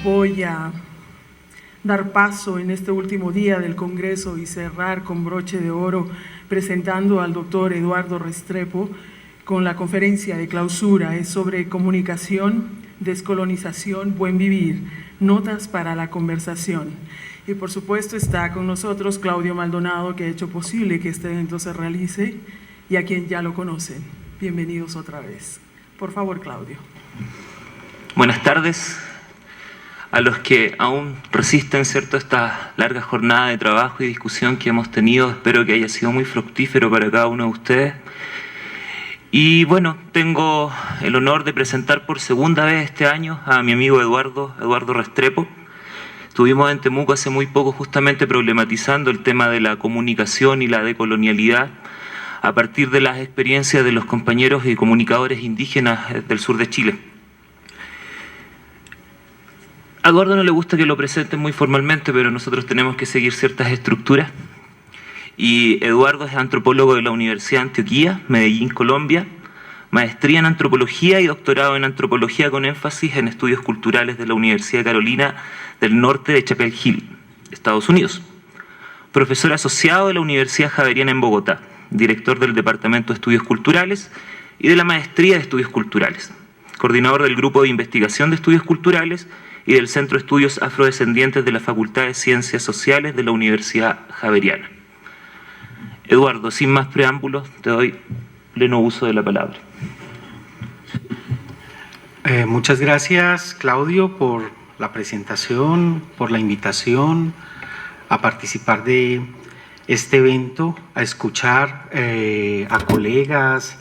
Voy a dar paso en este último día del Congreso y cerrar con broche de oro presentando al doctor Eduardo Restrepo con la conferencia de clausura. Es sobre comunicación, descolonización, buen vivir, notas para la conversación. Y por supuesto está con nosotros Claudio Maldonado, que ha hecho posible que este evento se realice y a quien ya lo conocen. Bienvenidos otra vez. Por favor, Claudio. Buenas tardes. A los que aún resisten, ¿cierto?, esta larga jornada de trabajo y discusión que hemos tenido, espero que haya sido muy fructífero para cada uno de ustedes. Y bueno, tengo el honor de presentar por segunda vez este año a mi amigo Eduardo Restrepo. Estuvimos en Temuco hace muy poco justamente problematizando el tema de la comunicación y la decolonialidad a partir de las experiencias de los compañeros y comunicadores indígenas del sur de Chile. A Eduardo no le gusta que lo presenten muy formalmente, pero nosotros tenemos que seguir ciertas estructuras. Y Eduardo es antropólogo de la Universidad de Antioquia, Medellín, Colombia, maestría en antropología y doctorado en antropología con énfasis en estudios culturales de la Universidad de Carolina del Norte de Chapel Hill, Estados Unidos. Profesor asociado de la Universidad Javeriana en Bogotá, director del Departamento de Estudios Culturales y de la Maestría de Estudios Culturales, coordinador del Grupo de Investigación de Estudios Culturales y del Centro de Estudios Afrodescendientes de la Facultad de Ciencias Sociales de la Universidad Javeriana. Eduardo, sin más preámbulos, te doy pleno uso de la palabra. Muchas gracias, Claudio, por la presentación, por la invitación a participar de este evento, a escuchar a colegas,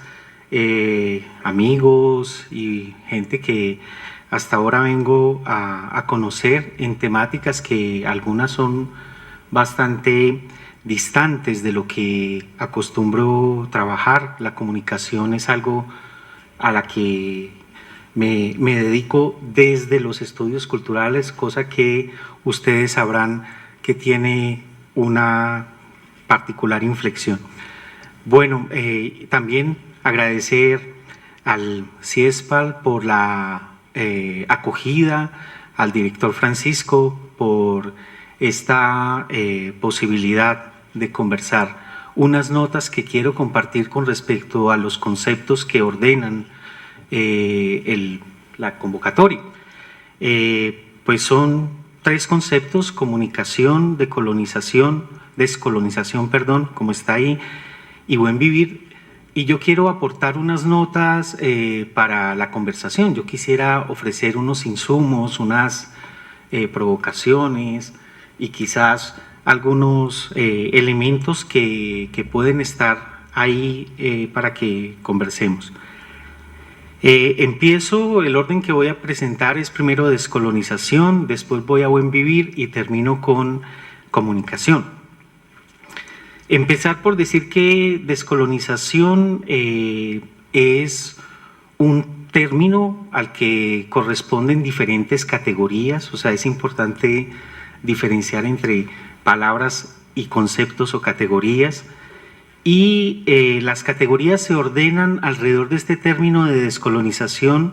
amigos y gente que hasta ahora vengo a conocer en temáticas que algunas son bastante distantes de lo que acostumbro trabajar. La comunicación es algo a la que me dedico desde los estudios culturales, cosa que ustedes sabrán que tiene una particular inflexión. Bueno, también agradecer al CIESPAL por la acogida, al director Francisco por esta posibilidad de conversar. Unas notas que quiero compartir con respecto a los conceptos que ordenan la convocatoria. Pues son tres conceptos: comunicación, descolonización, como está ahí, y buen vivir. Y yo quiero aportar unas notas para la conversación. Yo quisiera ofrecer unos insumos, unas provocaciones y quizás algunos elementos que pueden estar ahí para que conversemos. Empiezo, el orden que voy a presentar es primero descolonización, después voy a buen vivir y termino con comunicación. Empezar por decir que descolonización es un término al que corresponden diferentes categorías, o sea, es importante diferenciar entre palabras y conceptos o categorías, y las categorías se ordenan alrededor de este término de descolonización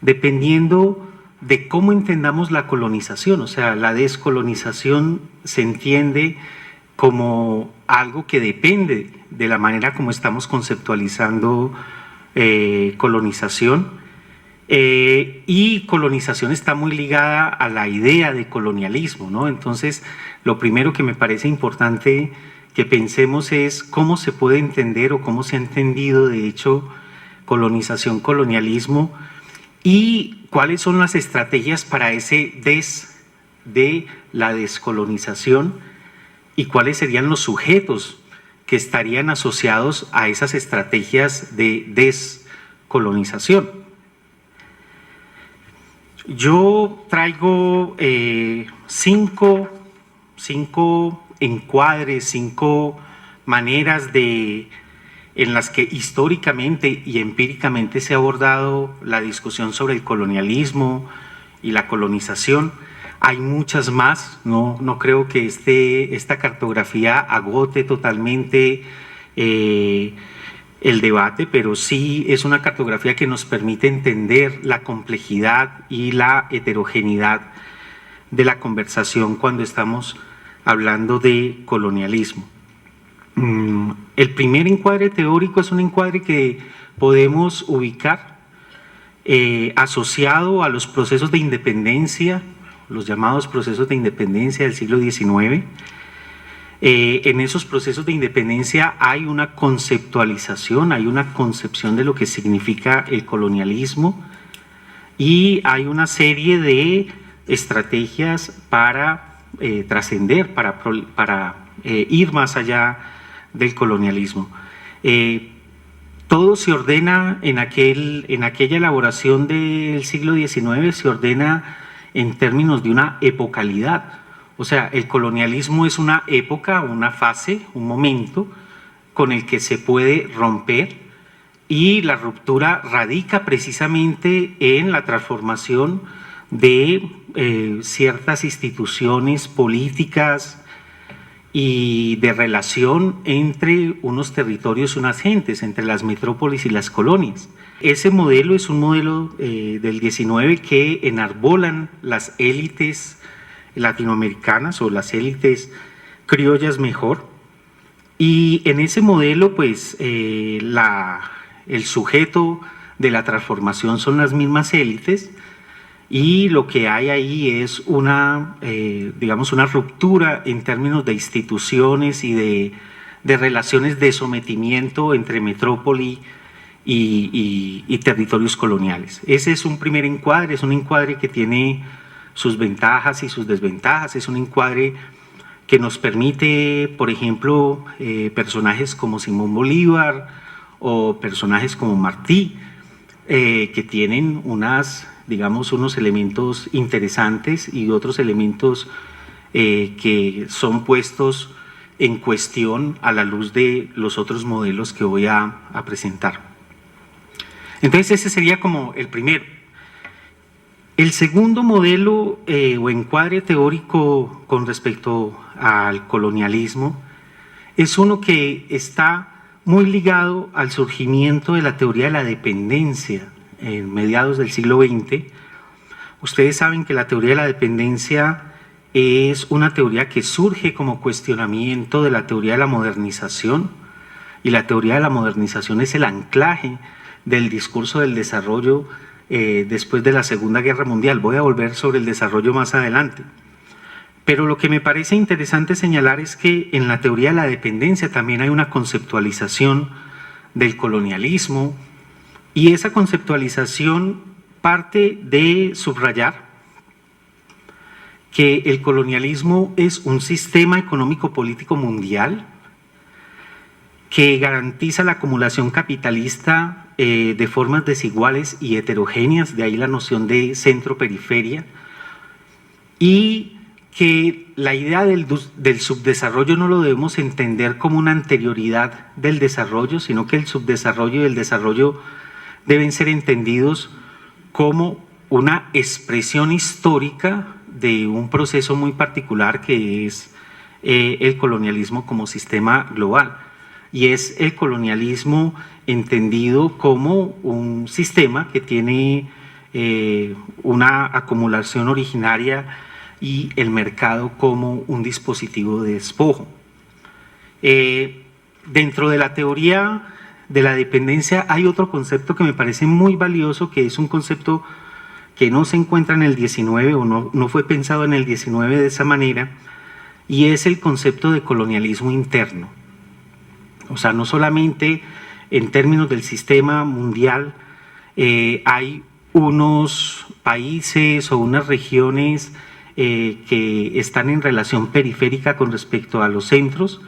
dependiendo de cómo entendamos la colonización. O sea, la descolonización se entiende como algo que depende de la manera como estamos conceptualizando colonización, y colonización está muy ligada a la idea de colonialismo, ¿no? Entonces, lo primero que me parece importante que pensemos es cómo se puede entender o cómo se ha entendido, de hecho, colonización, colonialismo, y cuáles son las estrategias para ese de la descolonización, y cuáles serían los sujetos que estarían asociados a esas estrategias de descolonización. Yo traigo cinco encuadres, 5 maneras en las que históricamente y empíricamente se ha abordado la discusión sobre el colonialismo y la colonización. Hay muchas más, no creo que esta cartografía agote totalmente el debate, pero sí es una cartografía que nos permite entender la complejidad y la heterogeneidad de la conversación cuando estamos hablando de colonialismo. El primer encuadre teórico es un encuadre que podemos ubicar asociado a los procesos de independencia, los llamados procesos de independencia del siglo XIX. En esos procesos de independencia hay una conceptualización, hay una concepción de lo que significa el colonialismo y hay una serie de estrategias para trascender, para ir más allá del colonialismo. Todo se ordena en aquella elaboración del siglo XIX, se ordena en términos de una epocalidad. O sea, el colonialismo es una época, una fase, un momento con el que se puede romper, y la ruptura radica precisamente en la transformación de ciertas instituciones políticas y de relación entre unos territorios y unas gentes, entre las metrópolis y las colonias. Ese modelo es un modelo del 19 que enarbolan las élites latinoamericanas o las élites criollas mejor, y en ese modelo pues el sujeto de la transformación son las mismas élites, y lo que hay ahí es una ruptura en términos de instituciones y de relaciones de sometimiento entre metrópoli y territorios coloniales. Ese es un primer encuadre, es un encuadre que tiene sus ventajas y sus desventajas, es un encuadre que nos permite, por ejemplo, personajes como Simón Bolívar o personajes como Martí, que tienen unos elementos interesantes y otros elementos que son puestos en cuestión a la luz de los otros modelos que voy a presentar. Entonces ese sería como el primero. El segundo modelo o encuadre teórico con respecto al colonialismo es uno que está muy ligado al surgimiento de la teoría de la dependencia en mediados del siglo XX. Ustedes saben que la teoría de la dependencia es una teoría que surge como cuestionamiento de la teoría de la modernización, y la teoría de la modernización es el anclaje del discurso del desarrollo después de la Segunda Guerra Mundial. Voy a volver sobre el desarrollo más adelante. Pero lo que me parece interesante señalar es que en la teoría de la dependencia también hay una conceptualización del colonialismo, y esa conceptualización parte de subrayar que el colonialismo es un sistema económico-político mundial que garantiza la acumulación capitalista de formas desiguales y heterogéneas, de ahí la noción de centro-periferia, y que la idea del subdesarrollo no lo debemos entender como una anterioridad del desarrollo, sino que el subdesarrollo y el desarrollo deben ser entendidos como una expresión histórica de un proceso muy particular que es el colonialismo como sistema global, y es el colonialismo entendido como un sistema que tiene una acumulación originaria y el mercado como un dispositivo de despojo. Dentro de la teoría de la dependencia hay otro concepto que me parece muy valioso, que es un concepto que no se encuentra en el 19 o no fue pensado en el 19 de esa manera, y es el concepto de colonialismo interno. O sea, no solamente en términos del sistema mundial hay unos países o unas regiones que están en relación periférica con respecto a los centros,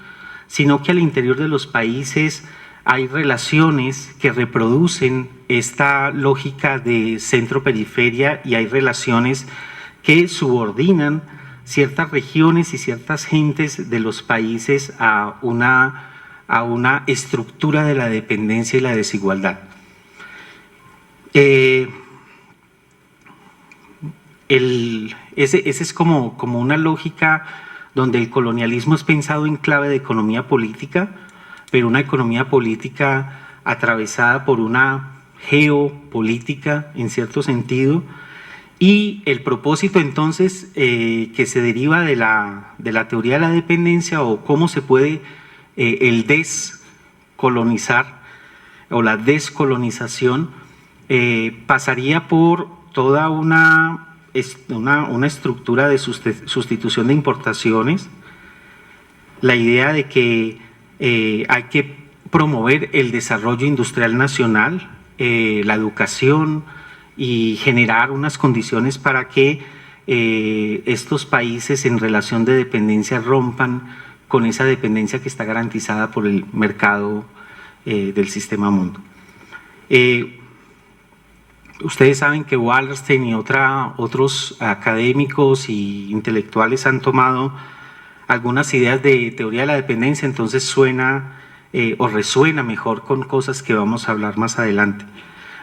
sino que al interior de los países hay relaciones que reproducen esta lógica de centro-periferia, y hay relaciones que subordinan ciertas regiones y ciertas gentes de los países a una estructura de la dependencia y la desigualdad. Ese es como una lógica donde el colonialismo es pensado en clave de economía política, pero una economía política atravesada por una geopolítica en cierto sentido, y el propósito entonces que se deriva de la teoría de la dependencia, o cómo se puede el descolonizar o la descolonización, pasaría por toda una estructura de sustitución de importaciones, la idea de que hay que promover el desarrollo industrial nacional, la educación, y generar unas condiciones para que estos países en relación de dependencia rompan con esa dependencia que está garantizada por el mercado del sistema mundo. Ustedes saben que Wallerstein y otros académicos y intelectuales han tomado algunas ideas de teoría de la dependencia, entonces suena o resuena mejor con cosas que vamos a hablar más adelante.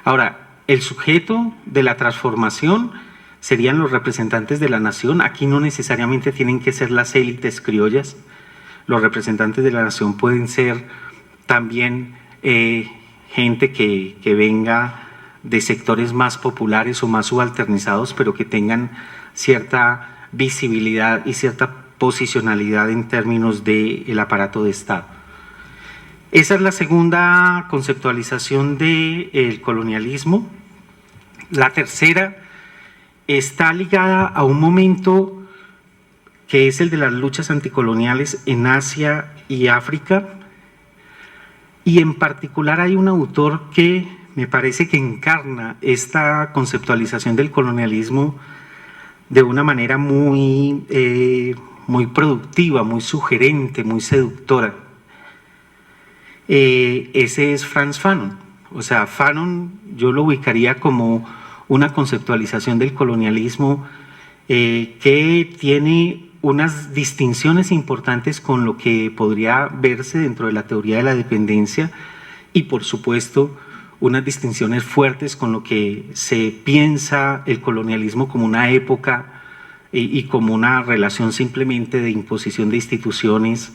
Ahora, el sujeto de la transformación serían los representantes de la nación. Aquí no necesariamente tienen que ser las élites criollas. Los representantes de la nación pueden ser también gente que venga de sectores más populares o más subalternizados, pero que tengan cierta visibilidad y cierta posicionalidad en términos del aparato de Estado. Esa es la segunda conceptualización del colonialismo. La tercera está ligada a un momento que es el de las luchas anticoloniales en Asia y África, y en particular hay un autor que me parece que encarna esta conceptualización del colonialismo de una manera muy productiva, muy sugerente, muy seductora. Ese es Frantz Fanon. O sea, Fanon yo lo ubicaría como una conceptualización del colonialismo que tiene unas distinciones importantes con lo que podría verse dentro de la teoría de la dependencia, y por supuesto unas distinciones fuertes con lo que se piensa el colonialismo como una época y como una relación simplemente de imposición de instituciones,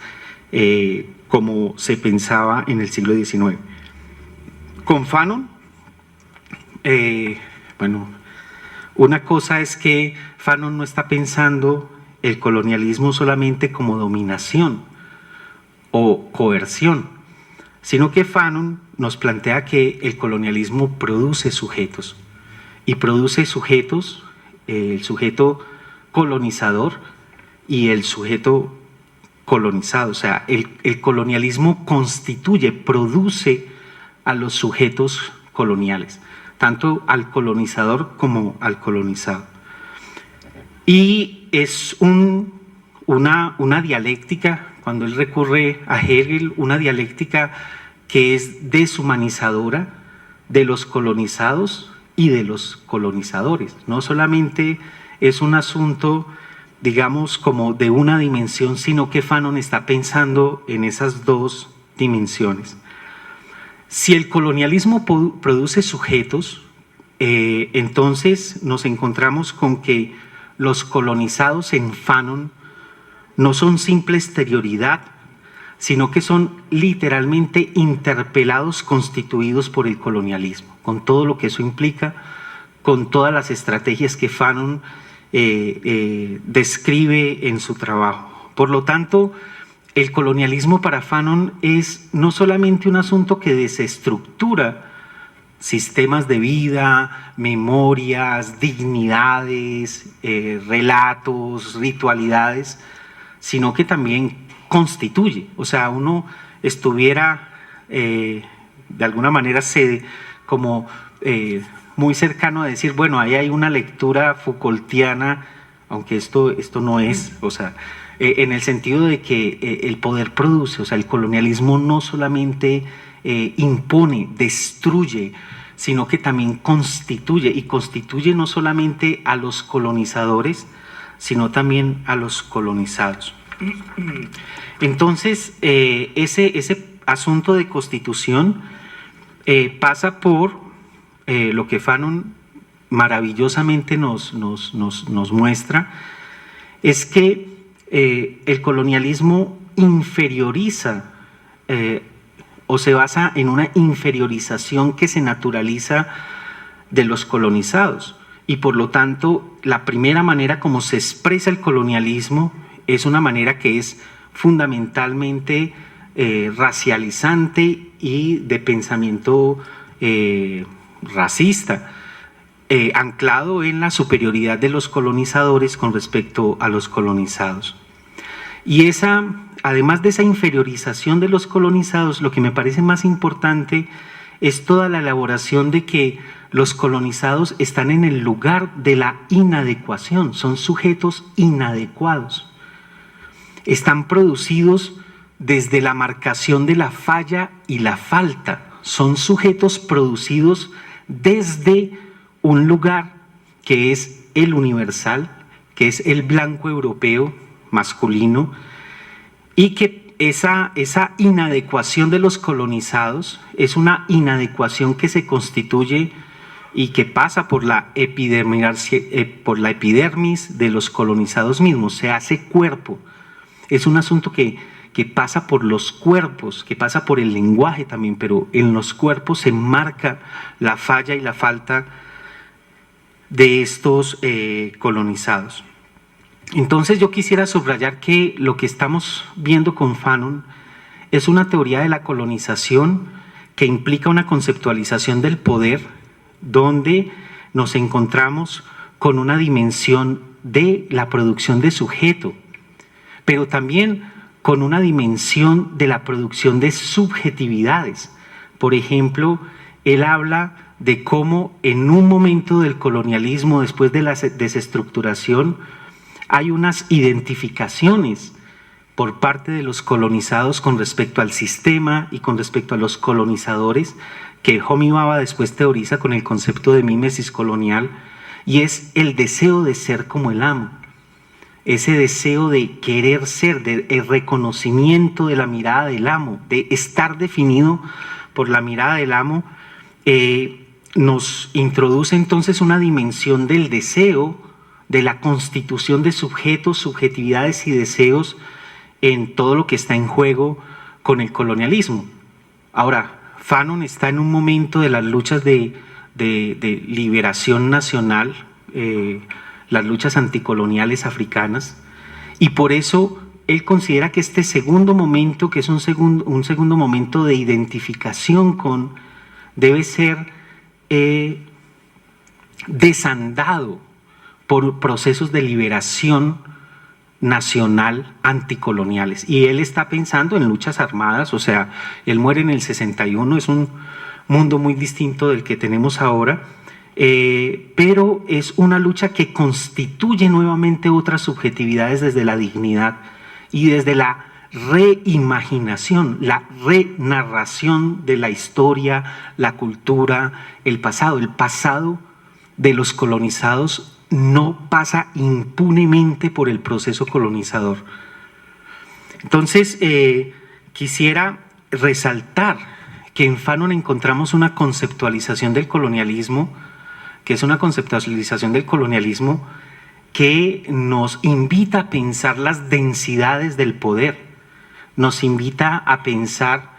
como se pensaba en el siglo XIX. Con Fanon, bueno, una cosa es que Fanon no está pensando el colonialismo solamente como dominación o coerción, sino que Fanon nos plantea que el colonialismo produce sujetos, y produce sujetos, el sujeto colonizador y el sujeto colonizado. O sea, el colonialismo constituye, produce a los sujetos coloniales, tanto al colonizador como al colonizado. Y es una dialéctica, cuando él recurre a Hegel, una dialéctica que es deshumanizadora de los colonizados y de los colonizadores. No solamente es un asunto, digamos, como de una dimensión, sino que Fanon está pensando en esas dos dimensiones. Si el colonialismo produce sujetos, entonces nos encontramos con que los colonizados en Fanon no son simple exterioridad, sino que son literalmente interpelados, constituidos por el colonialismo, con todo lo que eso implica, con todas las estrategias que Fanon describe en su trabajo. Por lo tanto, el colonialismo para Fanon es no solamente un asunto que desestructura sistemas de vida, memorias, dignidades, relatos, ritualidades, sino que también constituye. O sea, uno estuviera de alguna manera muy cercano a decir, bueno, ahí hay una lectura Foucaultiana, aunque esto no es, o sea, en el sentido de que el poder produce. O sea, el colonialismo no solamente impone, destruye, sino que también constituye, y constituye no solamente a los colonizadores, sino también a los colonizados. Entonces, ese asunto de constitución pasa por lo que Fanon maravillosamente nos muestra, es que el colonialismo inferioriza o se basa en una inferiorización que se naturaliza de los colonizados. Y por lo tanto, la primera manera como se expresa el colonialismo es una manera que es fundamentalmente racializante y de pensamiento racista, anclado en la superioridad de los colonizadores con respecto a los colonizados. Y además de esa inferiorización de los colonizados, lo que me parece más importante es toda la elaboración de que los colonizados están en el lugar de la inadecuación, son sujetos inadecuados. Están producidos desde la marcación de la falla y la falta, son sujetos producidos desde un lugar que es el universal, que es el blanco europeo masculino, y que esa inadecuación de los colonizados es una inadecuación que se constituye y que pasa por la epidermis de los colonizados mismos, se hace cuerpo. Es un asunto que pasa por los cuerpos, que pasa por el lenguaje también, pero en los cuerpos se marca la falla y la falta de estos colonizados. Entonces yo quisiera subrayar que lo que estamos viendo con Fanon es una teoría de la colonización que implica una conceptualización del poder donde nos encontramos con una dimensión de la producción de sujeto, pero también con una dimensión de la producción de subjetividades. Por ejemplo, él habla de cómo en un momento del colonialismo, después de la desestructuración, hay unas identificaciones por parte de los colonizados con respecto al sistema y con respecto a los colonizadores, que Homi Bhabha después teoriza con el concepto de mímesis colonial, y es el deseo de ser como el amo, ese deseo de querer ser, el reconocimiento de la mirada del amo, de estar definido por la mirada del amo, nos introduce entonces una dimensión del deseo, de la constitución de sujetos, subjetividades y deseos en todo lo que está en juego con el colonialismo. Ahora, Fanon está en un momento de las luchas de liberación nacional, las luchas anticoloniales africanas, y por eso él considera que este segundo momento, que es un segundo momento de identificación debe ser desandado por procesos de liberación nacional anticoloniales. Y él está pensando en luchas armadas, o sea, él muere en el 61, es un mundo muy distinto del que tenemos ahora, pero es una lucha que constituye nuevamente otras subjetividades desde la dignidad y desde la reimaginación, la renarración de la historia, la cultura, el pasado. El pasado de los colonizados no pasa impunemente por el proceso colonizador. Entonces, quisiera resaltar que en Fanon encontramos una conceptualización del colonialismo, que es una conceptualización del colonialismo que nos invita a pensar las densidades del poder, nos invita a pensar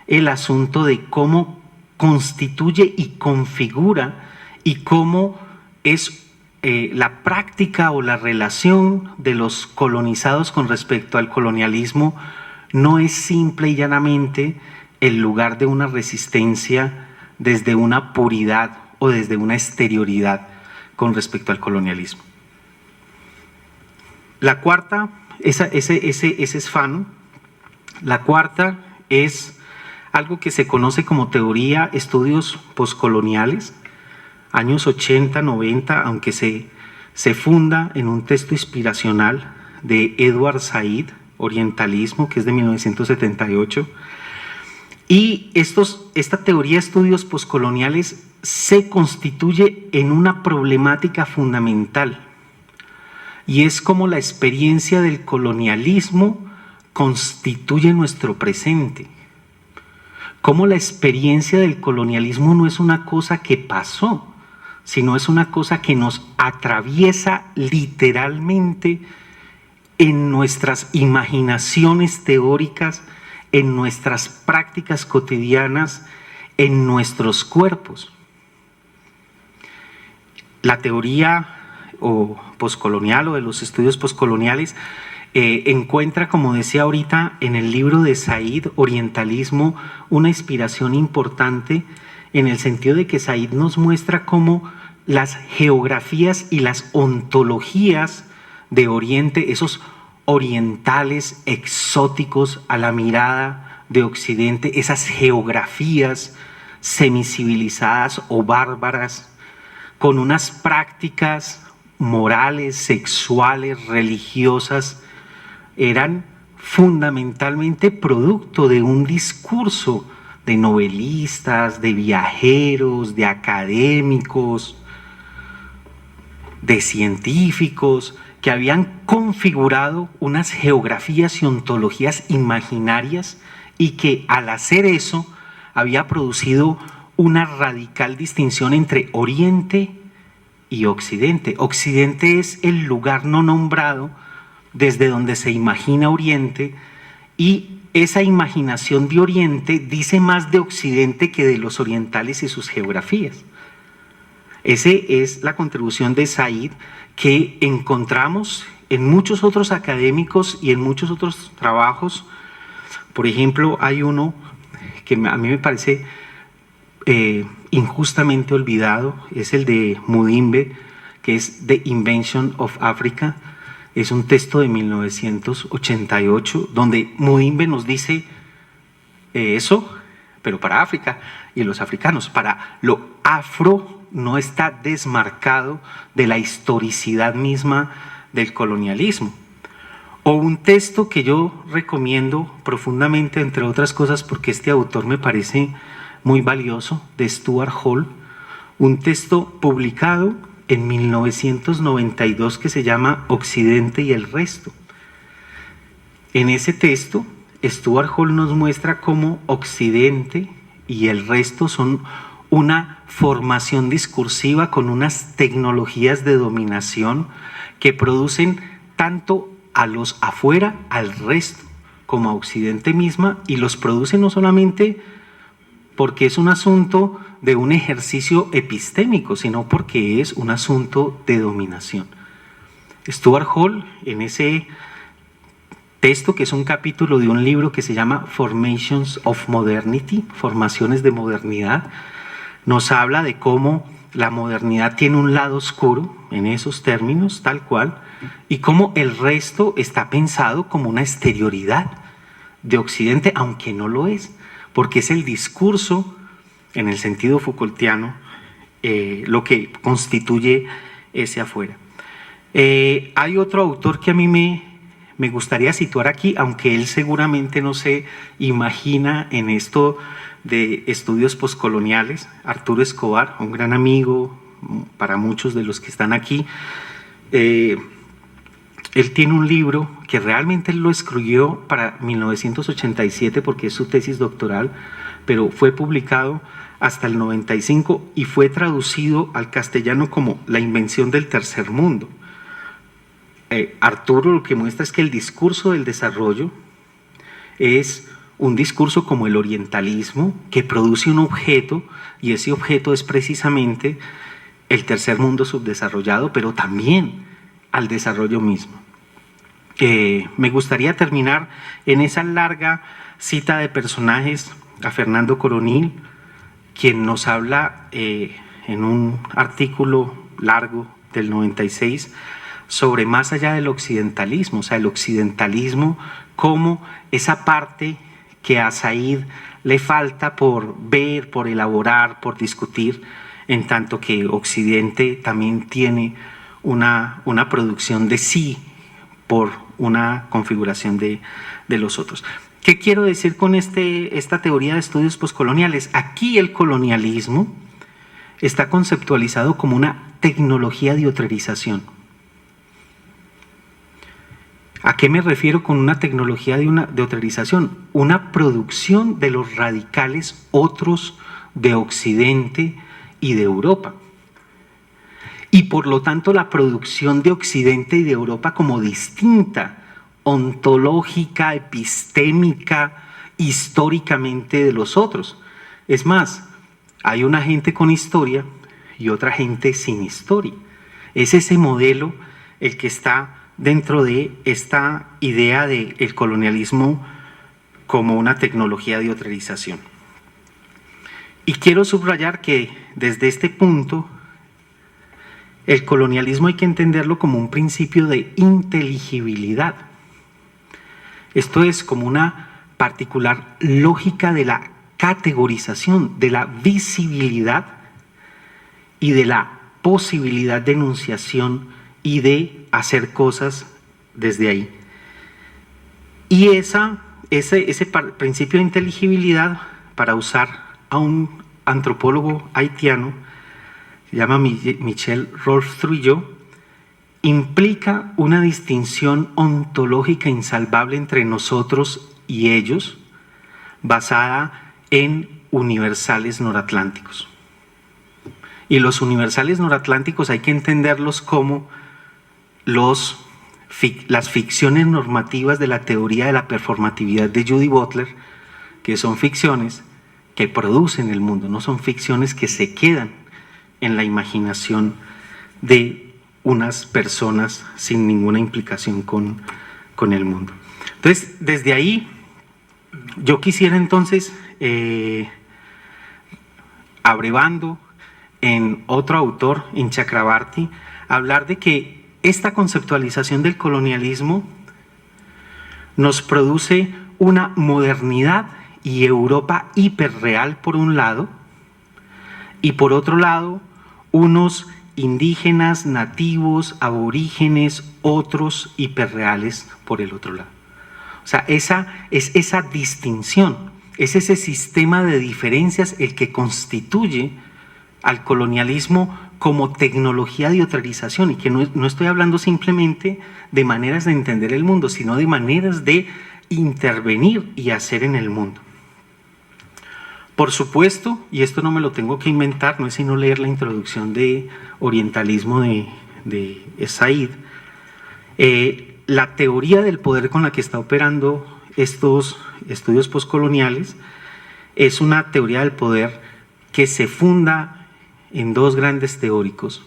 el asunto de cómo constituye y configura y cómo es la práctica o la relación de los colonizados con respecto al colonialismo no es simple y llanamente el lugar de una resistencia desde una puridad o desde una exterioridad con respecto al colonialismo. La cuarta, ese es Fanon. La cuarta es algo que se conoce como teoría estudios poscoloniales, años 80, 90, aunque se funda en un texto inspiracional de Edward Said, Orientalismo, que es de 1978. Y esta teoría de estudios poscoloniales se constituye en una problemática fundamental, y es como la experiencia del colonialismo constituye nuestro presente. Cómo la experiencia del colonialismo no es una cosa que pasó, sino es una cosa que nos atraviesa literalmente en nuestras imaginaciones teóricas, en nuestras prácticas cotidianas, en nuestros cuerpos. La teoría poscolonial o de los estudios poscoloniales encuentra, como decía ahorita, en el libro de Said, Orientalismo, una inspiración importante en el sentido de que Said nos muestra cómo las geografías y las ontologías de Oriente, esos orientales exóticos a la mirada de Occidente, esas geografías semicivilizadas o bárbaras, con unas prácticas morales, sexuales, religiosas, eran fundamentalmente producto de un discurso de novelistas, de viajeros, de académicos, de científicos, que habían configurado unas geografías y ontologías imaginarias y que al hacer eso había producido una radical distinción entre Oriente y Occidente. Occidente es el lugar no nombrado desde donde se imagina Oriente, y esa imaginación de Oriente dice más de Occidente que de los orientales y sus geografías. Esa es la contribución de Said, que encontramos en muchos otros académicos y en muchos otros trabajos. Por ejemplo, hay uno que a mí me parece injustamente olvidado, es el de Mudimbe, que es The Invention of Africa. Es un texto de 1988, donde Mudimbe nos dice eso, pero para África y los africanos. Para lo afro no está desmarcado de la historicidad misma del colonialismo. O un texto que yo recomiendo profundamente, entre otras cosas, porque este autor me parece muy valioso, de Stuart Hall, un texto publicado en 1992 que se llama Occidente y el resto. En ese texto, Stuart Hall nos muestra cómo Occidente y el resto son una formación discursiva con unas tecnologías de dominación que producen tanto a los afuera, al resto, como a Occidente misma, y los producen no solamente porque es un asunto de un ejercicio epistémico, sino porque es un asunto de dominación. Stuart Hall, en ese texto, que es un capítulo de un libro que se llama Formations of Modernity, Formaciones de Modernidad, nos habla de cómo la modernidad tiene un lado oscuro, en esos términos, tal cual, y cómo el resto está pensado como una exterioridad de Occidente, aunque no lo es, porque es el discurso, en el sentido Foucaultiano, lo que constituye ese afuera. Hay otro autor que a mí me gustaría situar aquí, aunque él seguramente no se imagina en esto de estudios poscoloniales, Arturo Escobar, un gran amigo para muchos de los que están aquí. Él tiene un libro que realmente él lo escribió para 1987 porque es su tesis doctoral, pero fue publicado hasta el 95 y fue traducido al castellano como La invención del tercer mundo. Arturo lo que muestra es que el discurso del desarrollo es un discurso como el orientalismo, que produce un objeto, y ese objeto es precisamente el tercer mundo subdesarrollado, pero también al desarrollo mismo. Me gustaría terminar en esa larga cita de personajes a Fernando Coronil, quien nos habla en un artículo largo del 96 sobre más allá del occidentalismo, o sea, el occidentalismo como esa parte que a Said le falta por ver, por elaborar, por discutir, en tanto que Occidente también tiene una producción de sí por una configuración de los otros. ¿Qué quiero decir con esta teoría de estudios poscoloniales? Aquí el colonialismo está conceptualizado como una tecnología de otrerización. ¿A qué me refiero con una tecnología de otrerización? Una producción de los radicales otros de Occidente y de Europa. Y por lo tanto la producción de Occidente y de Europa como distinta, ontológica, epistémica históricamente de los otros. Es más, hay una gente con historia y otra gente sin historia. Es ese modelo el que está dentro de esta idea del colonialismo como una tecnología de otrerización. Y quiero subrayar que desde este punto, el colonialismo hay que entenderlo como un principio de inteligibilidad. Esto es como una particular lógica de la categorización, de la visibilidad y de la posibilidad de enunciación y de hacer cosas desde ahí. Y ese principio de inteligibilidad, para usar a un antropólogo haitiano, se llama Michel Rolf-Trouillot, implica una distinción ontológica insalvable entre nosotros y ellos, basada en universales noratlánticos. Y los universales noratlánticos hay que entenderlos como las ficciones normativas de la teoría de la performatividad de Judy Butler, que son ficciones que producen el mundo, no son ficciones que se quedan en la imaginación de unas personas sin ninguna implicación con el mundo. Entonces, desde ahí, yo quisiera entonces, abrevando en otro autor, en Chakrabarty, hablar de que esta conceptualización del colonialismo nos produce una modernidad y Europa hiperreal por un lado, y por otro lado, unos indígenas, nativos, aborígenes, otros hiperreales por el otro lado. O sea, esa distinción, es ese sistema de diferencias el que constituye al colonialismo como tecnología de otrerización, y que no estoy hablando simplemente de maneras de entender el mundo, sino de maneras de intervenir y hacer en el mundo. Por supuesto, y esto no me lo tengo que inventar, no es sino leer la introducción de Orientalismo de Said, la teoría del poder con la que está operando estos estudios postcoloniales es una teoría del poder que se funda en dos grandes teóricos,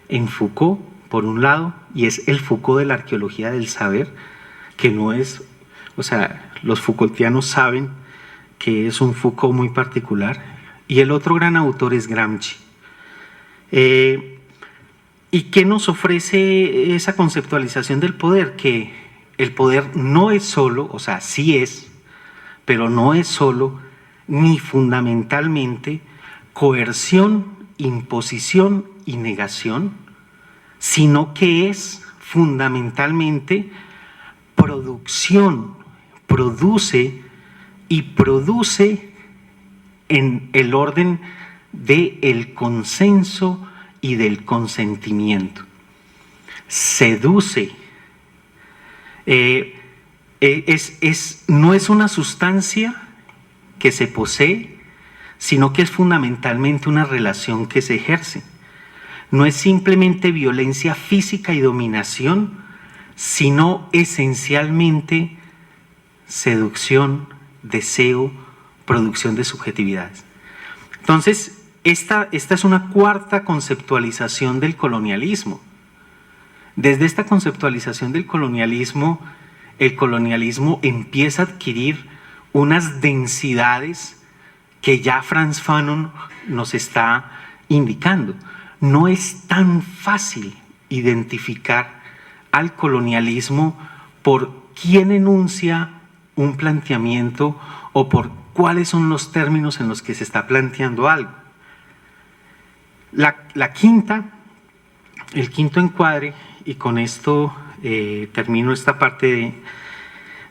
en Foucault, por un lado, y es el Foucault de la arqueología del saber, que no es, o sea, los Foucaultianos saben que es un Foucault muy particular, y el otro gran autor es Gramsci. ¿Y qué nos ofrece esa conceptualización del poder? Que el poder no es solo, o sea, sí es, pero no es solo ni fundamentalmente coerción, imposición y negación, sino que es fundamentalmente producción, produce en el orden del consenso y del consentimiento. Seduce. No es una sustancia que se posee, sino que es fundamentalmente una relación que se ejerce. No es simplemente violencia física y dominación, sino esencialmente seducción, deseo, producción de subjetividades. Entonces, esta es una cuarta conceptualización del colonialismo. Desde esta conceptualización del colonialismo, el colonialismo empieza a adquirir unas densidades que ya Frantz Fanon nos está indicando. No es tan fácil identificar al colonialismo por quién enuncia un planteamiento o por cuáles son los términos en los que se está planteando algo. El quinto encuadre, y con esto termino esta parte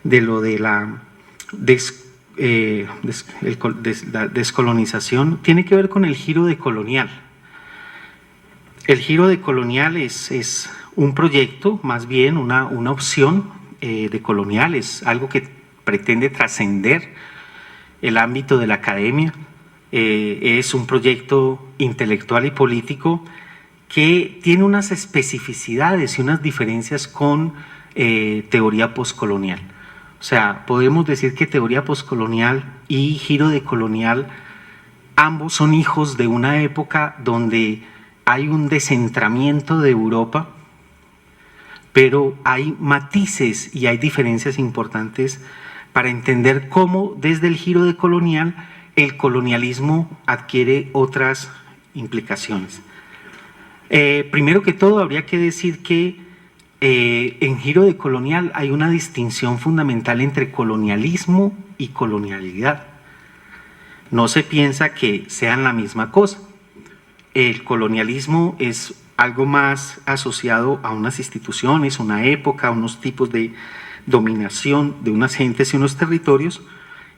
de lo de la descolonización, tiene que ver con el giro decolonial. El giro decolonial es un proyecto, más bien una opción decolonial, es algo que pretende trascender el ámbito de la academia, es un proyecto intelectual y político que tiene unas especificidades y unas diferencias con teoría postcolonial. O sea, podemos decir que teoría postcolonial y giro decolonial, ambos son hijos de una época donde hay un descentramiento de Europa, pero hay matices y hay diferencias importantes para entender cómo desde el giro decolonial el colonialismo adquiere otras implicaciones. Primero que todo, habría que decir que en giro decolonial hay una distinción fundamental entre colonialismo y colonialidad. No se piensa que sean la misma cosa. El colonialismo es algo más asociado a unas instituciones, una época, unos tipos de dominación de unas gentes y unos territorios,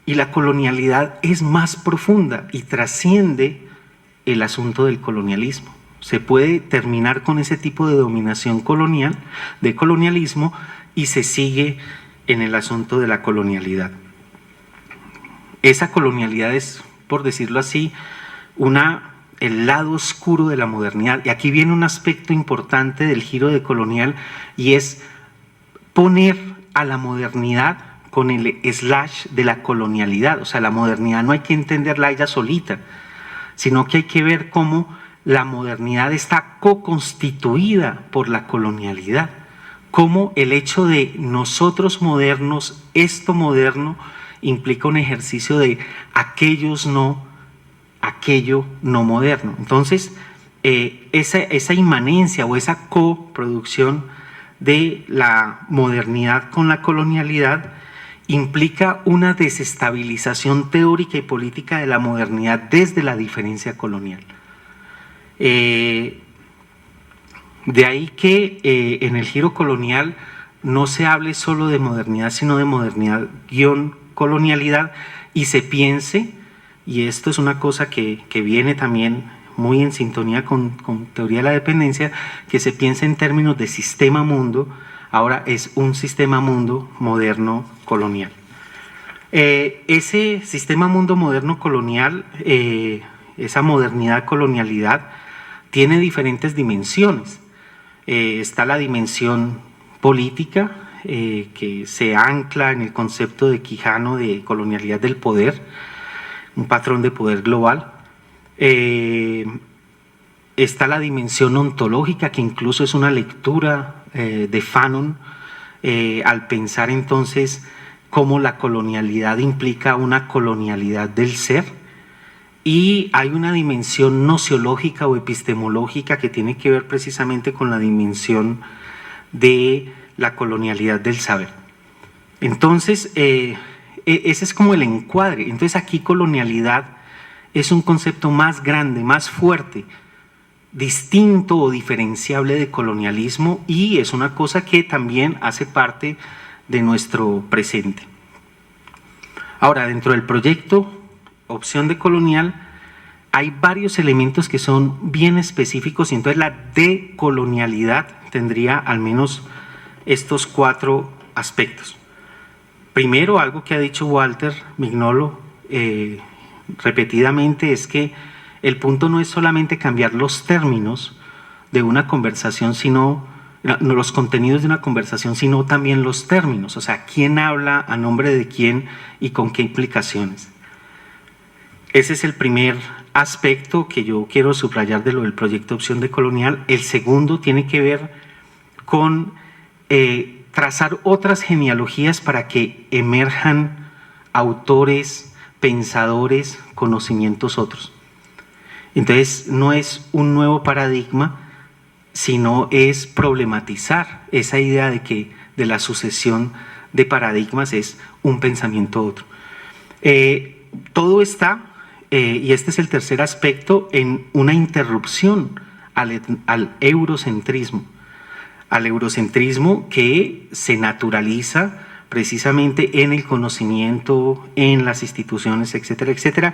y la colonialidad es más profunda y trasciende el asunto del colonialismo. Se puede terminar con ese tipo de dominación colonial, de colonialismo, y se sigue en el asunto de la colonialidad. Esa colonialidad es, por decirlo así, el lado oscuro de la modernidad. Y aquí viene un aspecto importante del giro decolonial, y es poner a la modernidad con el slash de la colonialidad. O sea, la modernidad no hay que entenderla ella solita, sino que hay que ver cómo la modernidad está co-constituida por la colonialidad, cómo el hecho de nosotros modernos, esto moderno, implica un ejercicio de aquellos no, aquello no moderno. Entonces, esa inmanencia o esa coproducción de la modernidad con la colonialidad implica una desestabilización teórica y política de la modernidad desde la diferencia colonial. De ahí que en el giro colonial no se hable solo de modernidad, sino de modernidad-colonialidad, y se piense, y esto es una cosa que viene también muy en sintonía con teoría de la dependencia, que se piense en términos de sistema mundo. Ahora es un sistema mundo moderno colonial. Ese sistema mundo moderno colonial, esa modernidad colonialidad, tiene diferentes dimensiones. Está la dimensión política, que se ancla en el concepto de Quijano de colonialidad del poder, un patrón de poder global. Está la dimensión ontológica, que incluso es una lectura de Fanon, al pensar entonces cómo la colonialidad implica una colonialidad del ser. Y hay una dimensión nociológica o epistemológica que tiene que ver precisamente con la dimensión de la colonialidad del saber. Entonces, ese es como el encuadre. Entonces aquí colonialidad es un concepto más grande, más fuerte, distinto o diferenciable de colonialismo, y es una cosa que también hace parte de nuestro presente. Ahora, dentro del proyecto Opción Decolonial hay varios elementos que son bien específicos, y entonces la decolonialidad tendría al menos estos 4 aspectos. Primero, algo que ha dicho Walter Mignolo repetidamente, es que el punto no es solamente cambiar los términos de una conversación, sino los contenidos de una conversación, sino también los términos. O sea, quién habla, a nombre de quién y con qué implicaciones. Ese es el primer aspecto que yo quiero subrayar de lo del proyecto Opción Decolonial. El segundo tiene que ver con trazar otras genealogías para que emerjan autores, pensadores, conocimientos otros. Entonces, no es un nuevo paradigma, sino es problematizar esa idea de que de la sucesión de paradigmas es un pensamiento otro. Todo está, y este es el tercer aspecto, en una interrupción al eurocentrismo. Al eurocentrismo que se naturaliza precisamente en el conocimiento, en las instituciones, etcétera, etcétera.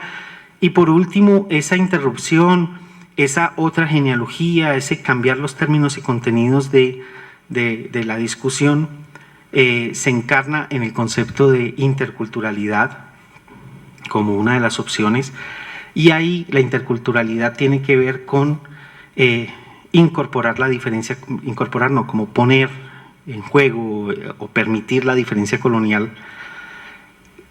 Y por último, esa interrupción, esa otra genealogía, ese cambiar los términos y contenidos de la discusión, se encarna en el concepto de interculturalidad como una de las opciones, y ahí la interculturalidad tiene que ver con incorporar la diferencia, incorporar no, como poner en juego o permitir la diferencia colonial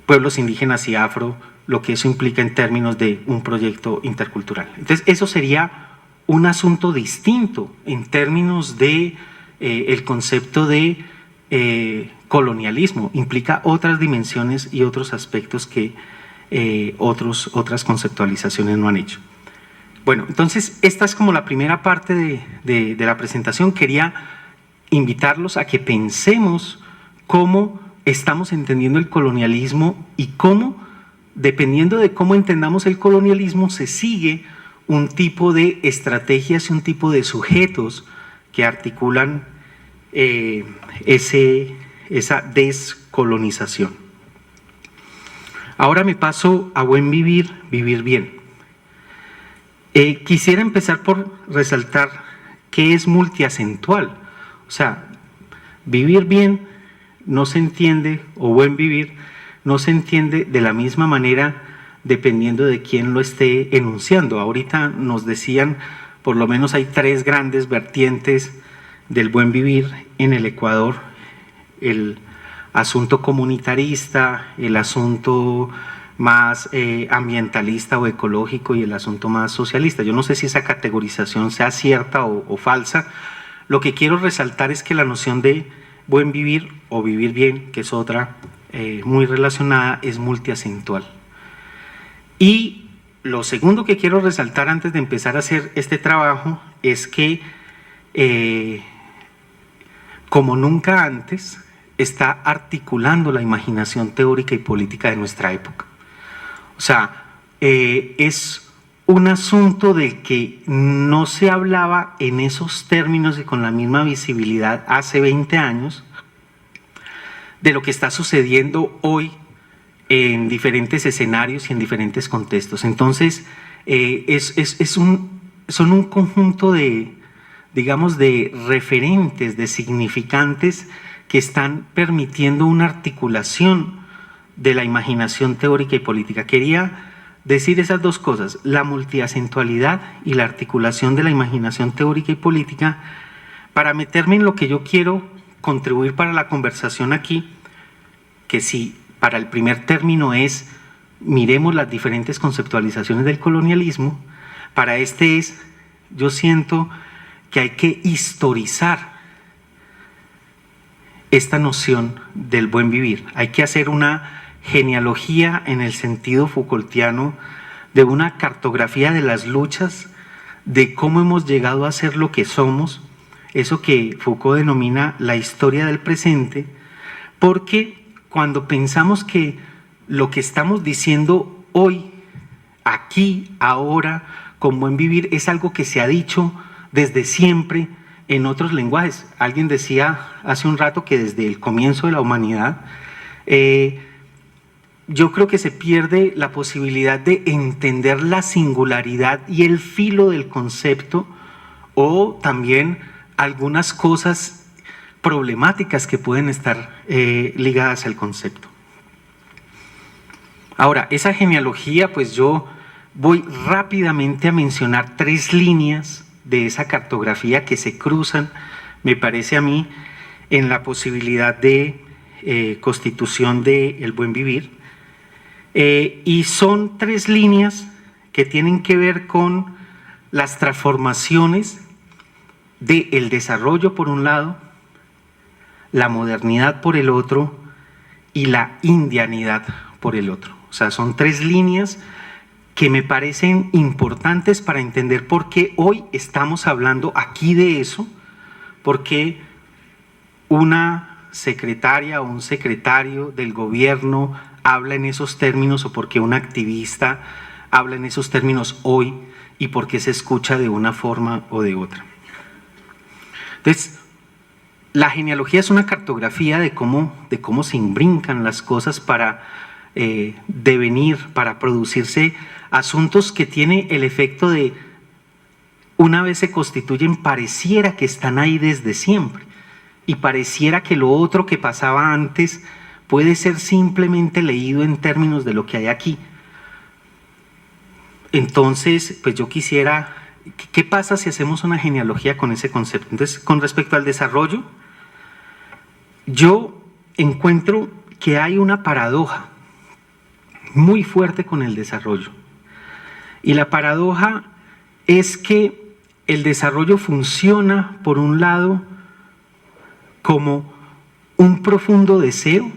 pueblos indígenas y afro, lo que eso implica en términos de un proyecto intercultural. Entonces, eso sería un asunto distinto en términos de el concepto de colonialismo. Implica otras dimensiones y otros aspectos que otras conceptualizaciones no han hecho. Bueno, entonces esta es como la primera parte de la presentación. Quería invitarlos a que pensemos cómo estamos entendiendo el colonialismo y cómo, dependiendo de cómo entendamos el colonialismo, se sigue un tipo de estrategias y un tipo de sujetos que articulan esa descolonización. Ahora me paso a buen vivir, vivir bien. Quisiera empezar por resaltar qué es multiacentual. O sea, vivir bien no se entiende, o buen vivir no se entiende de la misma manera dependiendo de quién lo esté enunciando. Ahorita nos decían, por lo menos hay 3 grandes vertientes del buen vivir en el Ecuador: el asunto comunitarista, el asunto más ambientalista o ecológico y el asunto más socialista. Yo no sé si esa categorización sea cierta o falsa. Lo que quiero resaltar es que la noción de buen vivir o vivir bien, que es otra muy relacionada, es multiacentual. Y lo segundo que quiero resaltar antes de empezar a hacer este trabajo es que como nunca antes está articulando la imaginación teórica y política de nuestra época. O sea, es un asunto del que no se hablaba en esos términos y con la misma visibilidad hace 20 años, de lo que está sucediendo hoy en diferentes escenarios y en diferentes contextos. Entonces, son un conjunto de, digamos, de referentes, de significantes que están permitiendo una articulación de la imaginación teórica y política. Quería decir esas dos cosas: la multiacentualidad y la articulación de la imaginación teórica y política, para meterme en lo que yo quiero contribuir para la conversación aquí, que si para el primer término es miremos las diferentes conceptualizaciones del colonialismo, para este es, yo siento que hay que historizar esta noción del buen vivir. Hay que hacer una genealogía en el sentido Foucaultiano de una cartografía de las luchas, de cómo hemos llegado a ser lo que somos, eso que Foucault denomina la historia del presente, porque cuando pensamos que lo que estamos diciendo hoy, aquí, ahora, con buen vivir, es algo que se ha dicho desde siempre en otros lenguajes. Alguien decía hace un rato que desde el comienzo de la humanidad, yo creo que se pierde la posibilidad de entender la singularidad y el filo del concepto, o también algunas cosas problemáticas que pueden estar ligadas al concepto. Ahora, esa genealogía, pues yo voy rápidamente a mencionar 3 líneas de esa cartografía que se cruzan, me parece a mí, en la posibilidad de constitución del buen vivir. Y son 3 líneas que tienen que ver con las transformaciones del desarrollo por un lado, la modernidad por el otro y la indianidad por el otro. O sea, son 3 líneas que me parecen importantes para entender por qué hoy estamos hablando aquí de eso, por qué una secretaria o un secretario del gobierno habla en esos términos, o por qué un activista habla en esos términos hoy, y por qué se escucha de una forma o de otra. Entonces, la genealogía es una cartografía de cómo se imbrincan las cosas para devenir, para producirse asuntos que tiene el efecto de, una vez se constituyen, pareciera que están ahí desde siempre, y pareciera que lo otro que pasaba antes puede ser simplemente leído en términos de lo que hay aquí. Entonces, pues yo quisiera, ¿qué pasa si hacemos una genealogía con ese concepto? Entonces, con respecto al desarrollo, yo encuentro que hay una paradoja muy fuerte con el desarrollo. Y la paradoja es que el desarrollo funciona, por un lado, como un profundo deseo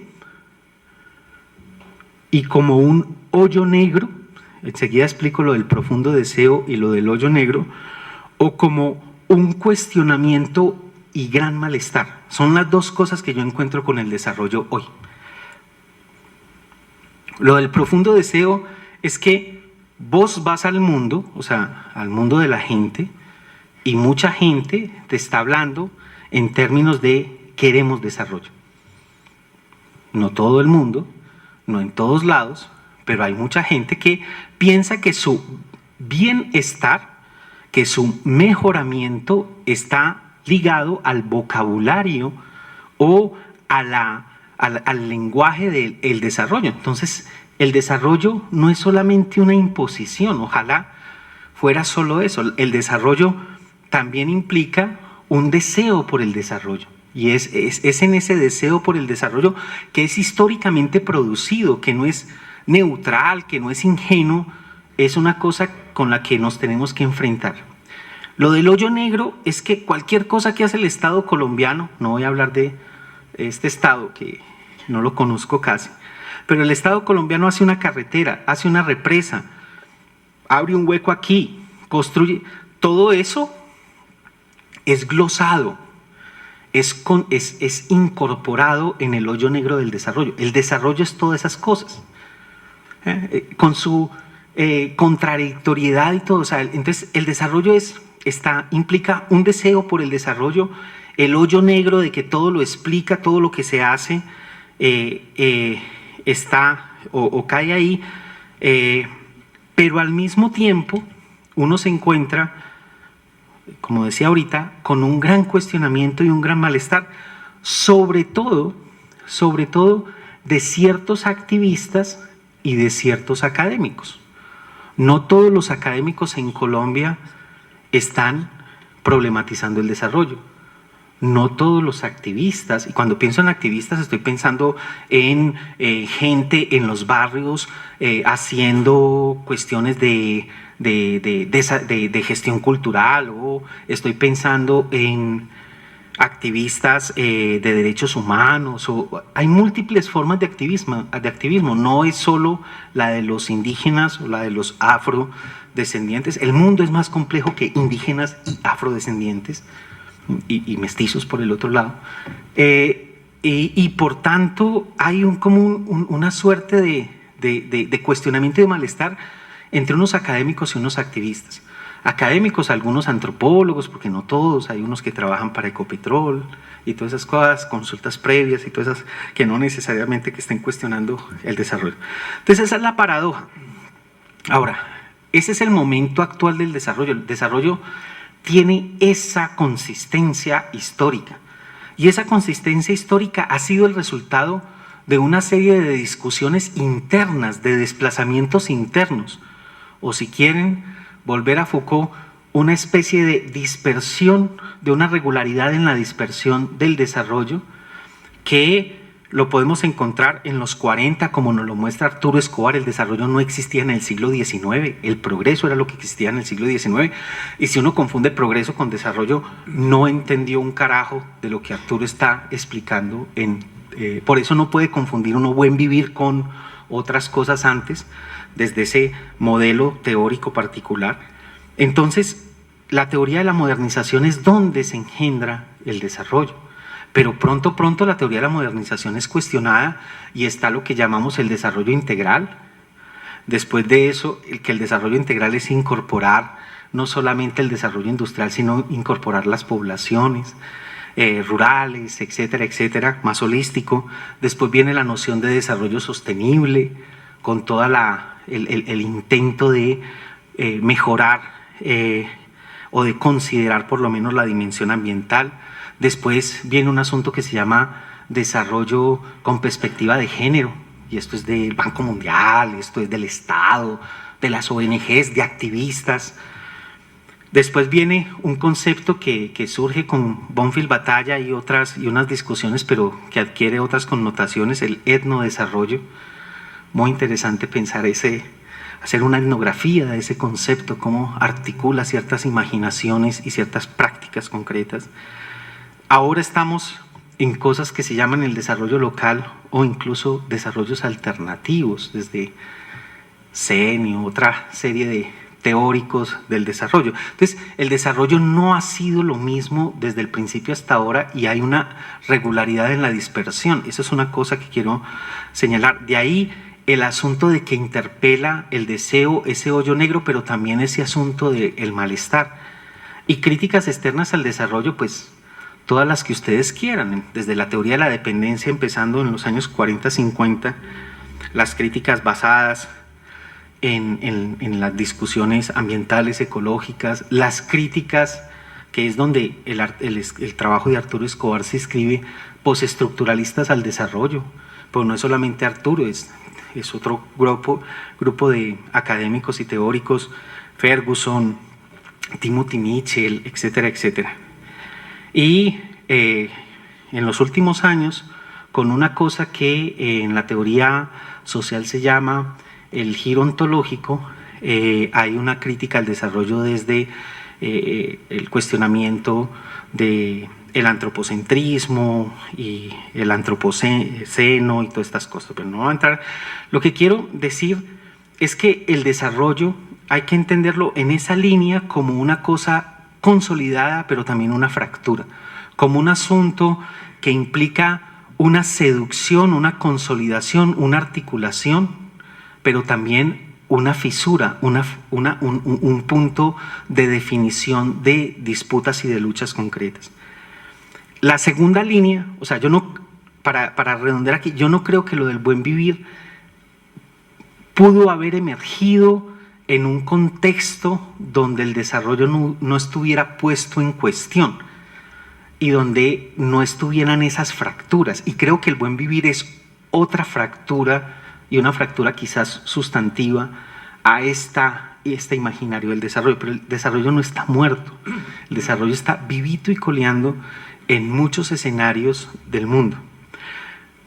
y como un hoyo negro. Enseguida explico lo del profundo deseo y lo del hoyo negro, o como un cuestionamiento y gran malestar. Son las dos cosas que yo encuentro con el desarrollo hoy. Lo del profundo deseo es que vos vas al mundo, o sea, al mundo de la gente, y mucha gente te está hablando en términos de queremos desarrollo. No todo el mundo, no en todos lados, pero hay mucha gente que piensa que su bienestar, que su mejoramiento está ligado al vocabulario o al lenguaje del desarrollo. Entonces, el desarrollo no es solamente una imposición, ojalá fuera solo eso. El desarrollo también implica un deseo por el desarrollo. Y es en ese deseo por el desarrollo que es históricamente producido, que no es neutral, que no es ingenuo, es una cosa con la que nos tenemos que enfrentar. Lo del hoyo negro es que cualquier cosa que hace el Estado colombiano, no voy a hablar de este Estado que no lo conozco casi, pero el Estado colombiano hace una carretera, hace una represa, abre un hueco aquí, construye, todo eso es glosado, es incorporado en el hoyo negro del desarrollo. El desarrollo es todas esas cosas, con su contradictoriedad y todo. O sea, entonces el desarrollo implica un deseo por el desarrollo, el hoyo negro de que todo lo explica, todo lo que se hace está o cae ahí, pero al mismo tiempo uno se encuentra, como decía ahorita, con un gran cuestionamiento y un gran malestar, sobre todo de ciertos activistas y de ciertos académicos. No todos los académicos en Colombia están problematizando el desarrollo. No todos los activistas, y cuando pienso en activistas estoy pensando en gente en los barrios haciendo cuestiones de gestión cultural, o estoy pensando en activistas de derechos humanos, o hay múltiples formas de activismo, no es solo la de los indígenas o la de los afrodescendientes. El mundo es más complejo que indígenas y afrodescendientes y mestizos por el otro lado, y por tanto hay una suerte de cuestionamiento y de malestar entre unos académicos y unos activistas. Académicos, algunos antropólogos, porque no todos, hay unos que trabajan para Ecopetrol y todas esas cosas, consultas previas y todas esas que no necesariamente que estén cuestionando el desarrollo. Entonces esa es la paradoja. Ahora, ese es el momento actual del desarrollo. El desarrollo tiene esa consistencia histórica, y esa consistencia histórica ha sido el resultado de una serie de discusiones internas, de desplazamientos internos, o si quieren volver a Foucault, una especie de dispersión, de una regularidad en la dispersión del desarrollo, que lo podemos encontrar en los 40, como nos lo muestra Arturo Escobar. El desarrollo no existía en el siglo XIX, el progreso era lo que existía en el siglo XIX, y si uno confunde progreso con desarrollo, no entendió un carajo de lo que Arturo está explicando. Por eso no puede confundir uno buen vivir con otras cosas antes, desde ese modelo teórico particular. Entonces, la teoría de la modernización es donde se engendra el desarrollo. Pero pronto la teoría de la modernización es cuestionada y está lo que llamamos el desarrollo integral. Después de eso, el desarrollo integral es incorporar no solamente el desarrollo industrial, sino incorporar las poblaciones rurales, etcétera, etcétera, más holístico. Después viene la noción de desarrollo sostenible, con toda el intento de mejorar o de considerar por lo menos la dimensión ambiental. Después viene un asunto que se llama desarrollo con perspectiva de género, y esto es del Banco Mundial, esto es del Estado, de las ONGs, de activistas. Después viene un concepto que surge con Bonfil Batalla y unas discusiones, pero que adquiere otras connotaciones, el etnodesarrollo, muy interesante pensar hacer una etnografía de ese concepto, cómo articula ciertas imaginaciones y ciertas prácticas concretas. Ahora estamos en cosas que se llaman el desarrollo local o incluso desarrollos alternativos, desde CEN y otra serie de teóricos del desarrollo. Entonces, el desarrollo no ha sido lo mismo desde el principio hasta ahora y hay una regularidad en la dispersión. Eso es una cosa que quiero señalar. De ahí el asunto de que interpela el deseo, ese hoyo negro, pero también ese asunto del malestar. Y críticas externas al desarrollo, pues todas las que ustedes quieran, desde la teoría de la dependencia, empezando en los años 40, 50, las críticas basadas en las discusiones ambientales, ecológicas, las críticas, que es donde el trabajo de Arturo Escobar se escribe, postestructuralistas al desarrollo, pero no es solamente Arturo, es otro grupo de académicos y teóricos, Ferguson, Timothy Mitchell, etcétera, etcétera. Y en los últimos años, con una cosa que en la teoría social se llama el giro ontológico, hay una crítica al desarrollo desde el cuestionamiento del antropocentrismo y el antropoceno y todas estas cosas, pero no voy a entrar. Lo que quiero decir es que el desarrollo hay que entenderlo en esa línea como una cosa consolidada, pero también una fractura, como un asunto que implica una seducción, una consolidación, una articulación, pero también una fisura, un punto de definición de disputas y de luchas concretas. La segunda línea, o sea, yo no, para redondear aquí, yo no creo que lo del buen vivir pudo haber emergido en un contexto donde el desarrollo no estuviera puesto en cuestión y donde no estuvieran esas fracturas. Y creo que el buen vivir es otra fractura, y una fractura quizás sustantiva a este imaginario del desarrollo, pero el desarrollo no está muerto, el desarrollo está vivito y coleando en muchos escenarios del mundo.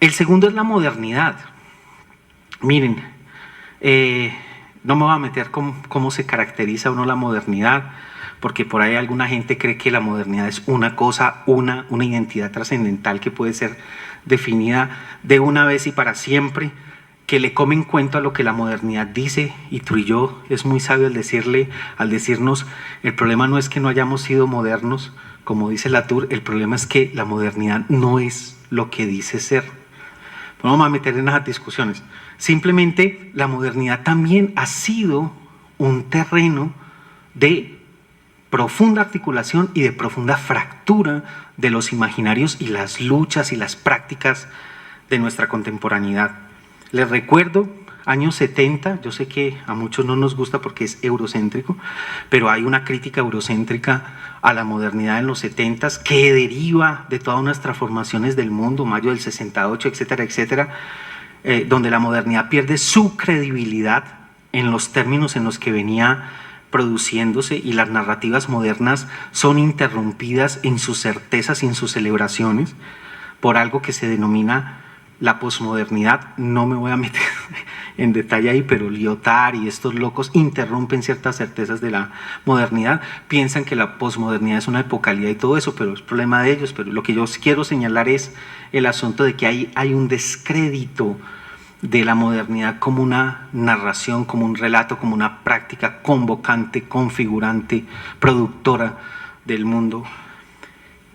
El segundo es la modernidad. Miren, no me voy a meter con cómo se caracteriza o no la modernidad, porque por ahí alguna gente cree que la modernidad es una cosa, una identidad trascendental que puede ser definida de una vez y para siempre, que le comen cuento a lo que la modernidad dice, y Trujillo es muy sabio al decirnos, el problema no es que no hayamos sido modernos, como dice Latour, el problema es que la modernidad no es lo que dice ser. No vamos a meter en esas discusiones. Simplemente la modernidad también ha sido un terreno de profunda articulación y de profunda fractura de los imaginarios y las luchas y las prácticas de nuestra contemporaneidad. Les recuerdo, años 70, yo sé que a muchos no nos gusta porque es eurocéntrico, pero hay una crítica eurocéntrica a la modernidad en los 70s que deriva de todas unas transformaciones del mundo, mayo del 68, etcétera, etcétera, donde la modernidad pierde su credibilidad en los términos en los que venía produciéndose y las narrativas modernas son interrumpidas en sus certezas y en sus celebraciones por algo que se denomina la posmodernidad. No me voy a meter en detalle ahí, pero Lyotard y estos locos interrumpen ciertas certezas de la modernidad, piensan que la posmodernidad es una epocalidad y todo eso, pero es problema de ellos. Pero lo que yo quiero señalar es el asunto de que hay un descrédito de la modernidad como una narración, como un relato, como una práctica convocante, configurante, productora del mundo.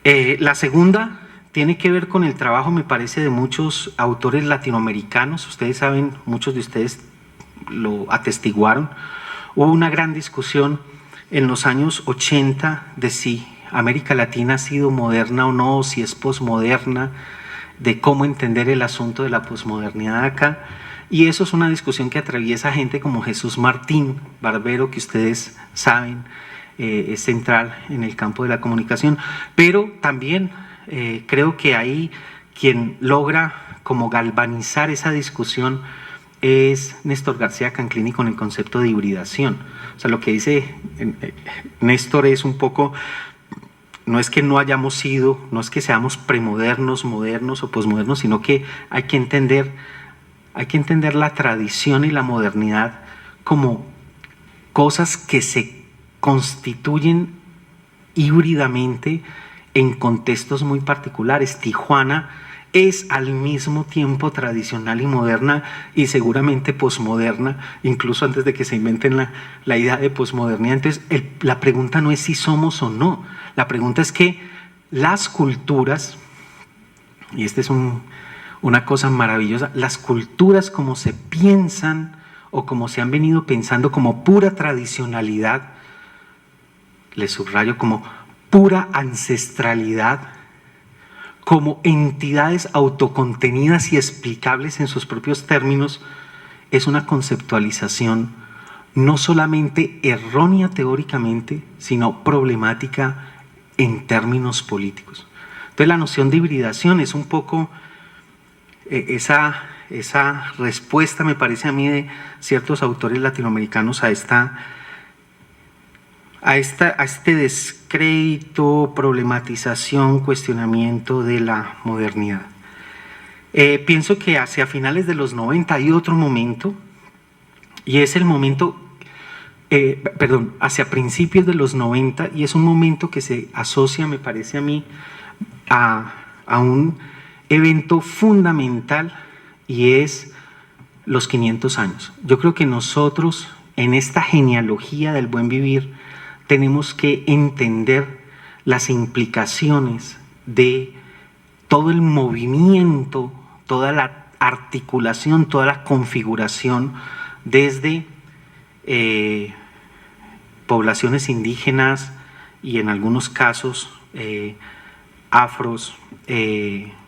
La segunda tiene que ver con el trabajo, me parece, de muchos autores latinoamericanos. Ustedes saben, muchos de ustedes lo atestiguaron. Hubo una gran discusión en los años 80 de si América Latina ha sido moderna o no, si es posmoderna, de cómo entender el asunto de la posmodernidad acá. Y eso es una discusión que atraviesa gente como Jesús Martín Barbero, que ustedes saben es central en el campo de la comunicación, pero también creo que ahí quien logra como galvanizar esa discusión es Néstor García Canclini con el concepto de hibridación. O sea, lo que dice Néstor es un poco, no es que no hayamos sido, no es que seamos premodernos, modernos o posmodernos, sino que hay que entender hay que entender la tradición y la modernidad como cosas que se constituyen híbridamente en contextos muy particulares. Tijuana es al mismo tiempo tradicional y moderna, y seguramente posmoderna, incluso antes de que se inventen la idea de posmodernidad. Entonces, la pregunta no es si somos o no, la pregunta es que las culturas, y esta es una cosa maravillosa, las culturas como se piensan o como se han venido pensando como pura tradicionalidad, les subrayo, como pura ancestralidad, como entidades autocontenidas y explicables en sus propios términos, es una conceptualización no solamente errónea teóricamente, sino problemática en términos políticos. Entonces la noción de hibridación es un poco esa respuesta, me parece a mí, de ciertos autores latinoamericanos a este descrédito, problematización, cuestionamiento de la modernidad. Pienso que hacia finales de los 90 hay otro momento, y es el momento, hacia principios de los 90, y es un momento que se asocia, me parece a mí, a un evento fundamental, y es los 500 años. Yo creo que nosotros, en esta genealogía del buen vivir, tenemos que entender las implicaciones de todo el movimiento, toda la articulación, toda la configuración desde poblaciones indígenas y en algunos casos afros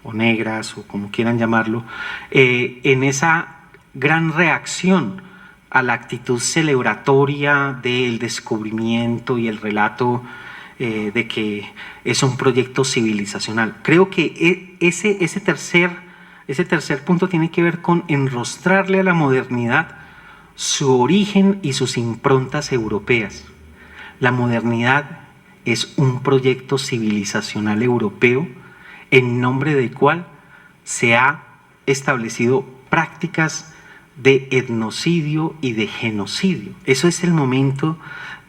o negras, o como quieran llamarlo, en esa gran reacción a la actitud celebratoria del descubrimiento y el relato de que es un proyecto civilizacional. Creo que ese tercer punto tiene que ver con enrostrarle a la modernidad su origen y sus improntas europeas. La modernidad es un proyecto civilizacional europeo en nombre del cual se ha establecido prácticas de etnocidio y de genocidio. Eso es el momento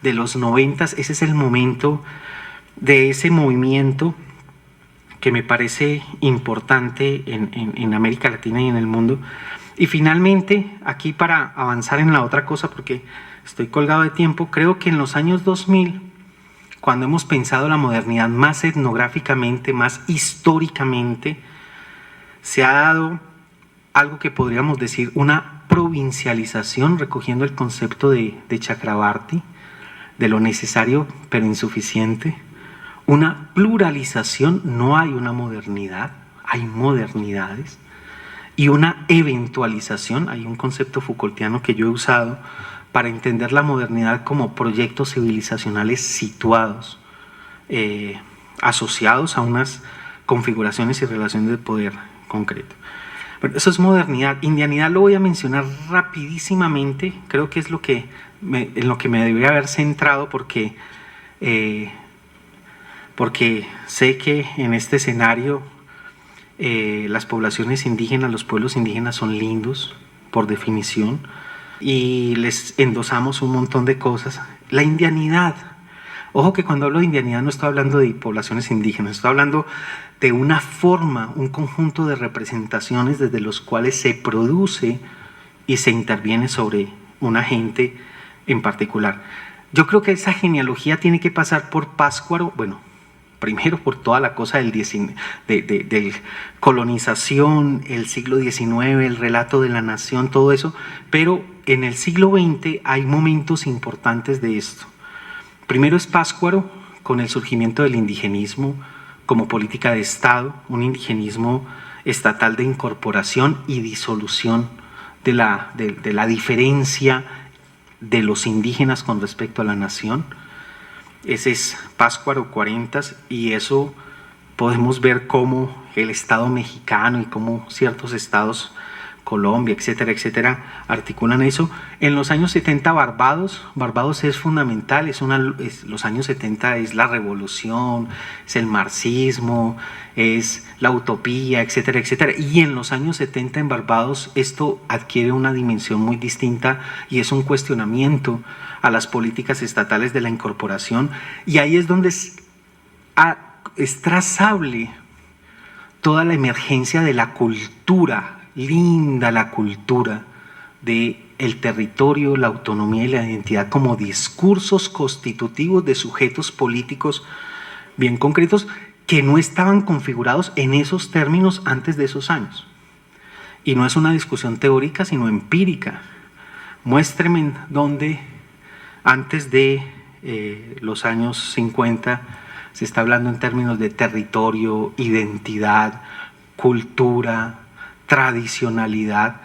de los 90, ese es el momento de ese movimiento que me parece importante en América Latina y en el mundo. Y finalmente, aquí para avanzar en la otra cosa, porque estoy colgado de tiempo, creo que en los años 2000, cuando hemos pensado la modernidad más etnográficamente, más históricamente, se ha dado algo que podríamos decir una provincialización, recogiendo el concepto de Chakrabarty, de lo necesario pero insuficiente, una pluralización, no hay una modernidad, hay modernidades, y una eventualización, hay un concepto Foucaultiano que yo he usado para entender la modernidad como proyectos civilizacionales situados, asociados a unas configuraciones y relaciones de poder concreto. Bueno, eso es modernidad. Indianidad lo voy a mencionar rapidísimamente, creo que es en lo que me debería haber centrado, porque sé que en este escenario las poblaciones indígenas, los pueblos indígenas son lindos por definición, y les endosamos un montón de cosas. La indianidad, ojo que cuando hablo de indianidad no estoy hablando de poblaciones indígenas, estoy hablando de una forma, un conjunto de representaciones desde los cuales se produce y se interviene sobre una gente en particular. Yo creo que esa genealogía tiene que pasar por Pátzcuaro, bueno, primero por toda la cosa de colonización, el siglo XIX, el relato de la nación, todo eso, pero en el siglo XX hay momentos importantes de esto. Primero es Pátzcuaro, con el surgimiento del indigenismo como política de Estado, un indigenismo estatal de incorporación y disolución de la diferencia de los indígenas con respecto a la nación. Ese es Pátzcuaro 40, y eso podemos ver cómo el Estado mexicano y cómo ciertos estados Colombia, etcétera, etcétera, articulan eso. En los años 70 Barbados es fundamental, los años 70 es la revolución, es el marxismo, es la utopía, etcétera, etcétera. Y en los años 70 en Barbados esto adquiere una dimensión muy distinta y es un cuestionamiento a las políticas estatales de la incorporación, y ahí es donde es trazable toda la emergencia de la cultura, linda la cultura de el territorio, la autonomía y la identidad como discursos constitutivos de sujetos políticos bien concretos que no estaban configurados en esos términos antes de esos años. Y no es una discusión teórica, sino empírica. Muéstreme dónde antes de los años 50 se está hablando en términos de territorio, identidad, cultura, tradicionalidad,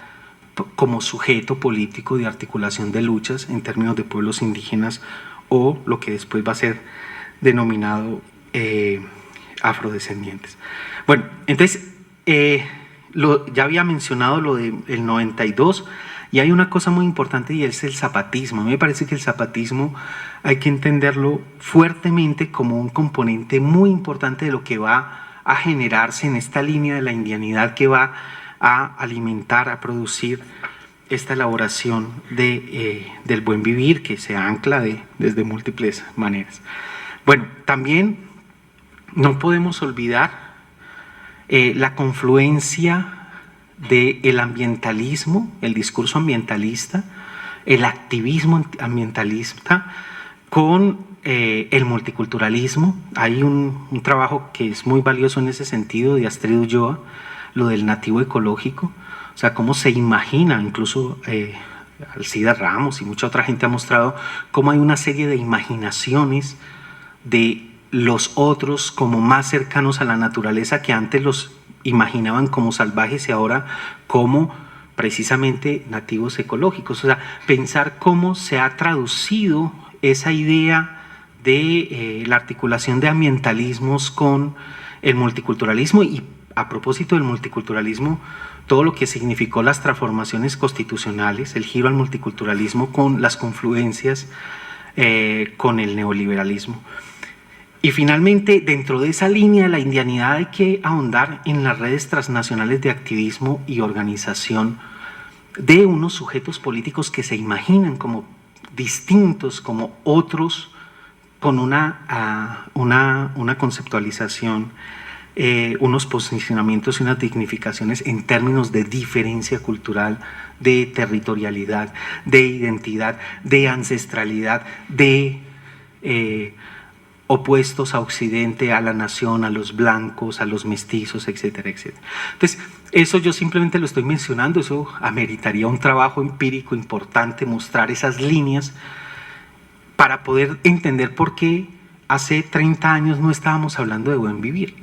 como sujeto político de articulación de luchas en términos de pueblos indígenas o lo que después va a ser denominado afrodescendientes. Bueno, entonces ya había mencionado lo del 92 y hay una cosa muy importante y es el zapatismo. A mí me parece que el zapatismo hay que entenderlo fuertemente como un componente muy importante de lo que va a generarse en esta línea de la indianidad que va a alimentar, a producir esta elaboración del buen vivir que se ancla desde múltiples maneras. Bueno, también no podemos olvidar la confluencia del ambientalismo, el discurso ambientalista, el activismo ambientalista con el multiculturalismo. Hay un trabajo que es muy valioso en ese sentido de Astrid Ulloa, lo del nativo ecológico, o sea, cómo se imagina, incluso Alcida Ramos y mucha otra gente ha mostrado cómo hay una serie de imaginaciones de los otros como más cercanos a la naturaleza que antes los imaginaban como salvajes y ahora como precisamente nativos ecológicos. O sea, pensar cómo se ha traducido esa idea de la articulación de ambientalismos con el multiculturalismo y a propósito del multiculturalismo, todo lo que significó las transformaciones constitucionales, el giro al multiculturalismo con las confluencias con el neoliberalismo. Y finalmente, dentro de esa línea de la indianidad hay que ahondar en las redes transnacionales de activismo y organización de unos sujetos políticos que se imaginan como distintos, como otros, con una conceptualización, unos posicionamientos y unas dignificaciones en términos de diferencia cultural, de territorialidad, de identidad, de ancestralidad, de opuestos a Occidente, a la nación, a los blancos, a los mestizos, etcétera, etcétera. Entonces, eso yo simplemente lo estoy mencionando, eso ameritaría un trabajo empírico importante, mostrar esas líneas para poder entender por qué hace 30 años no estábamos hablando de buen vivir,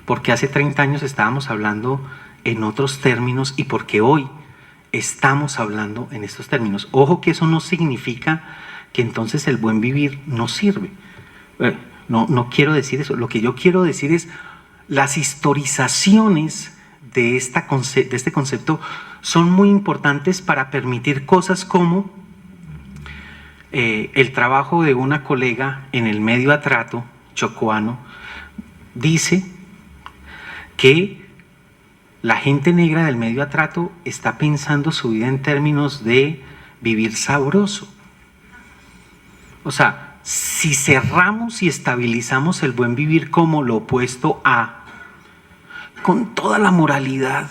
porque hace 30 años estábamos hablando en otros términos y porque hoy estamos hablando en estos términos. Ojo que eso no significa que entonces el buen vivir no sirve. No quiero decir eso. Lo que yo quiero decir es las historizaciones de este concepto son muy importantes para permitir cosas como el trabajo de una colega en el medio atrato chocoano dice que la gente negra del medio atrato está pensando su vida en términos de vivir sabroso. O sea, si cerramos y estabilizamos el buen vivir como lo opuesto a, con toda la moralidad,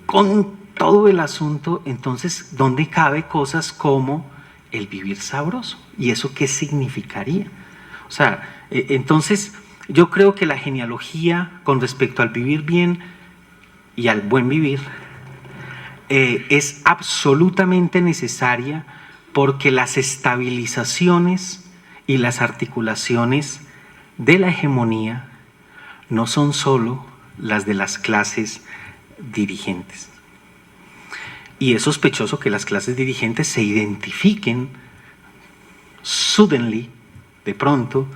con todo el asunto, entonces, ¿dónde cabe cosas como el vivir sabroso? ¿Y eso qué significaría? O sea, entonces, yo creo que la genealogía con respecto al vivir bien y al buen vivir es absolutamente necesaria porque las estabilizaciones y las articulaciones de la hegemonía no son solo las de las clases dirigentes. Y es sospechoso que las clases dirigentes se identifiquen suddenly, de pronto,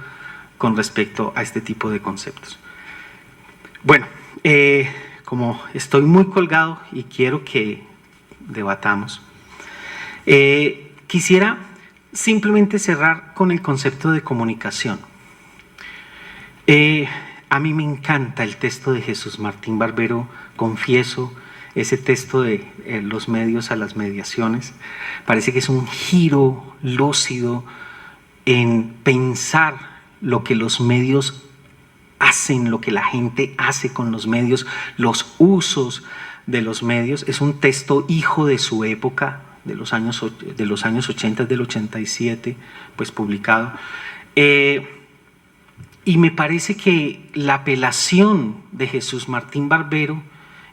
con respecto a este tipo de conceptos. Bueno, como estoy muy colgado y quiero que debatamos, quisiera simplemente cerrar con el concepto de comunicación. A mí me encanta el texto de Jesús Martín Barbero, confieso, ese texto de los medios a las mediaciones. Parece que es un giro lúcido en pensar lo que los medios hacen, lo que la gente hace con los medios, los usos de los medios. Es un texto hijo de su época, de los años 80, del 87, pues publicado. Y me parece que la apelación de Jesús Martín Barbero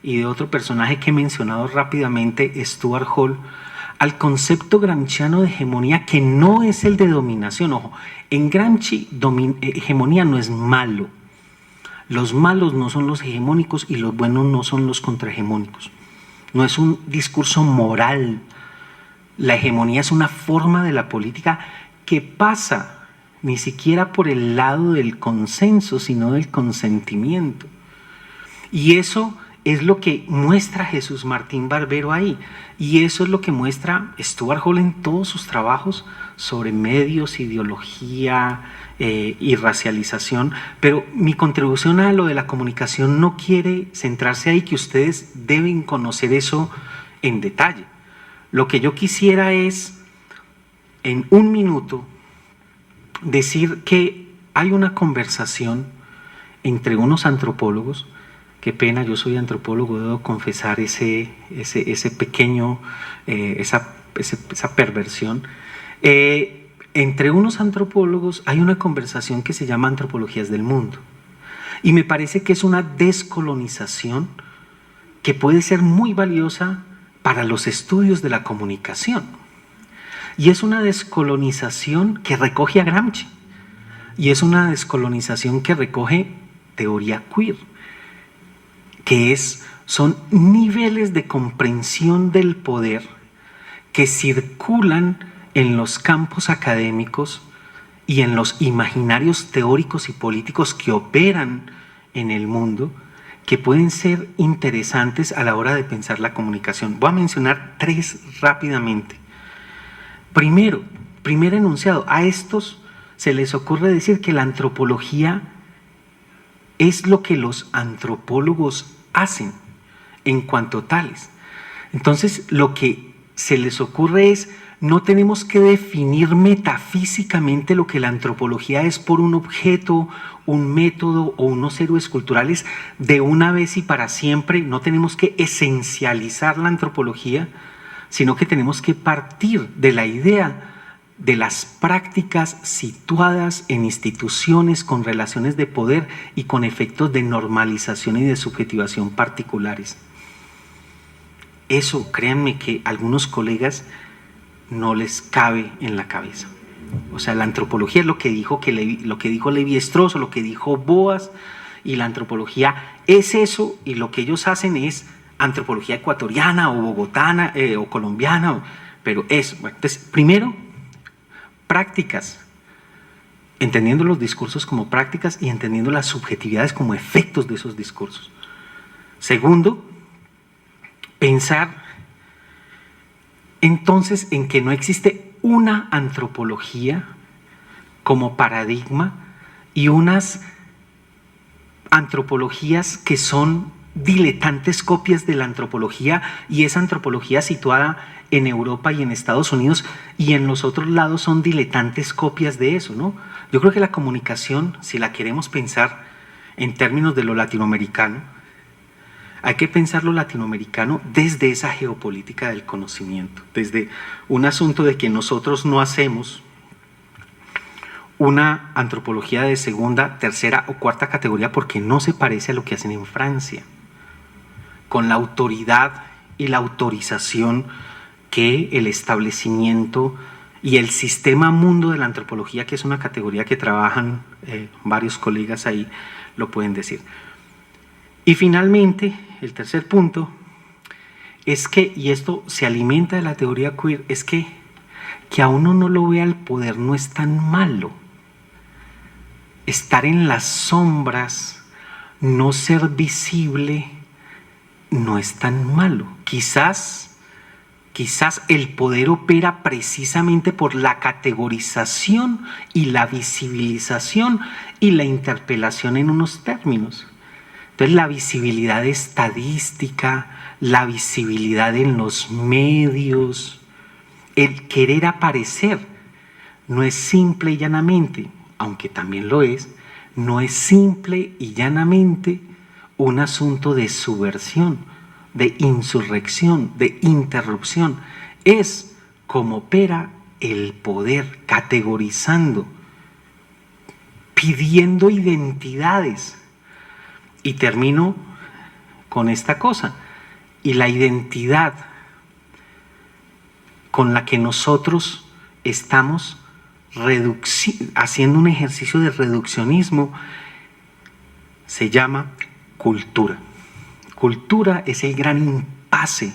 y de otro personaje que he mencionado rápidamente, Stuart Hall, al concepto gramsciano de hegemonía, que no es el de dominación. Ojo, en Gramsci hegemonía no es malo. Los malos no son los hegemónicos y los buenos no son los contrahegemónicos. No es un discurso moral. La hegemonía es una forma de la política que pasa ni siquiera por el lado del consenso, sino del consentimiento. Y eso es lo que muestra Jesús Martín Barbero ahí. Y eso es lo que muestra Stuart Hall en todos sus trabajos sobre medios, ideología y racialización. Pero mi contribución a lo de la comunicación no quiere centrarse ahí, que ustedes deben conocer eso en detalle. Lo que yo quisiera es, en un minuto, decir que hay una conversación entre unos antropólogos. Qué pena, yo soy antropólogo, debo confesar esa perversión. Entre unos antropólogos hay una conversación que se llama Antropologías del Mundo. Y me parece que es una descolonización que puede ser muy valiosa para los estudios de la comunicación. Y es una descolonización que recoge a Gramsci. Y es una descolonización que recoge teoría queer, que son niveles de comprensión del poder que circulan en los campos académicos y en los imaginarios teóricos y políticos que operan en el mundo, que pueden ser interesantes a la hora de pensar la comunicación. Voy a mencionar 3 rápidamente. Primer enunciado, a estos se les ocurre decir que la antropología es lo que los antropólogos hacen en cuanto tales. Entonces, lo que se les ocurre es, no tenemos que definir metafísicamente lo que la antropología es por un objeto, un método o unos héroes culturales de una vez y para siempre. No tenemos que esencializar la antropología, sino que tenemos que partir de la idea de las prácticas situadas en instituciones con relaciones de poder y con efectos de normalización y de subjetivación particulares. Eso, créanme que a algunos colegas no les cabe en la cabeza. O sea, la antropología es lo que dijo Levi-Strauss o lo que dijo Boas, y la antropología es eso, y lo que ellos hacen es antropología ecuatoriana o bogotana o colombiana, pero eso. Bueno, entonces, primero, prácticas, entendiendo los discursos como prácticas y entendiendo las subjetividades como efectos de esos discursos. Segundo, pensar entonces en que no existe una antropología como paradigma y unas antropologías que son diletantes copias de la antropología, y esa antropología situada en Europa y en Estados Unidos y en los otros lados son diletantes copias de eso, ¿no? Yo creo que la comunicación, si la queremos pensar en términos de lo latinoamericano, hay que pensar lo latinoamericano desde esa geopolítica del conocimiento, desde un asunto de que nosotros no hacemos una antropología de segunda, tercera o cuarta categoría porque no se parece a lo que hacen en Francia, con la autoridad y la autorización que el establecimiento y el sistema mundo de la antropología, que es una categoría que trabajan varios colegas ahí, lo pueden decir. Y finalmente, el tercer punto es que, y esto se alimenta de la teoría queer, es que a uno no lo vea el poder no es tan malo. Estar en las sombras, no ser visible, no es tan malo. Quizás el poder opera precisamente por la categorización y la visibilización y la interpelación en unos términos. Entonces, la visibilidad estadística, la visibilidad en los medios, el querer aparecer, no es simple y llanamente, aunque también lo es, no es simple y llanamente un asunto de subversión, de insurrección, de interrupción. Es como opera el poder, categorizando, pidiendo identidades. Y termino con esta cosa. Y la identidad con la que nosotros estamos haciendo un ejercicio de reduccionismo se llama cultura. Cultura es el gran impasse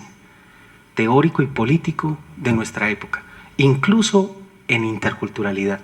teórico y político de nuestra época, incluso en interculturalidad.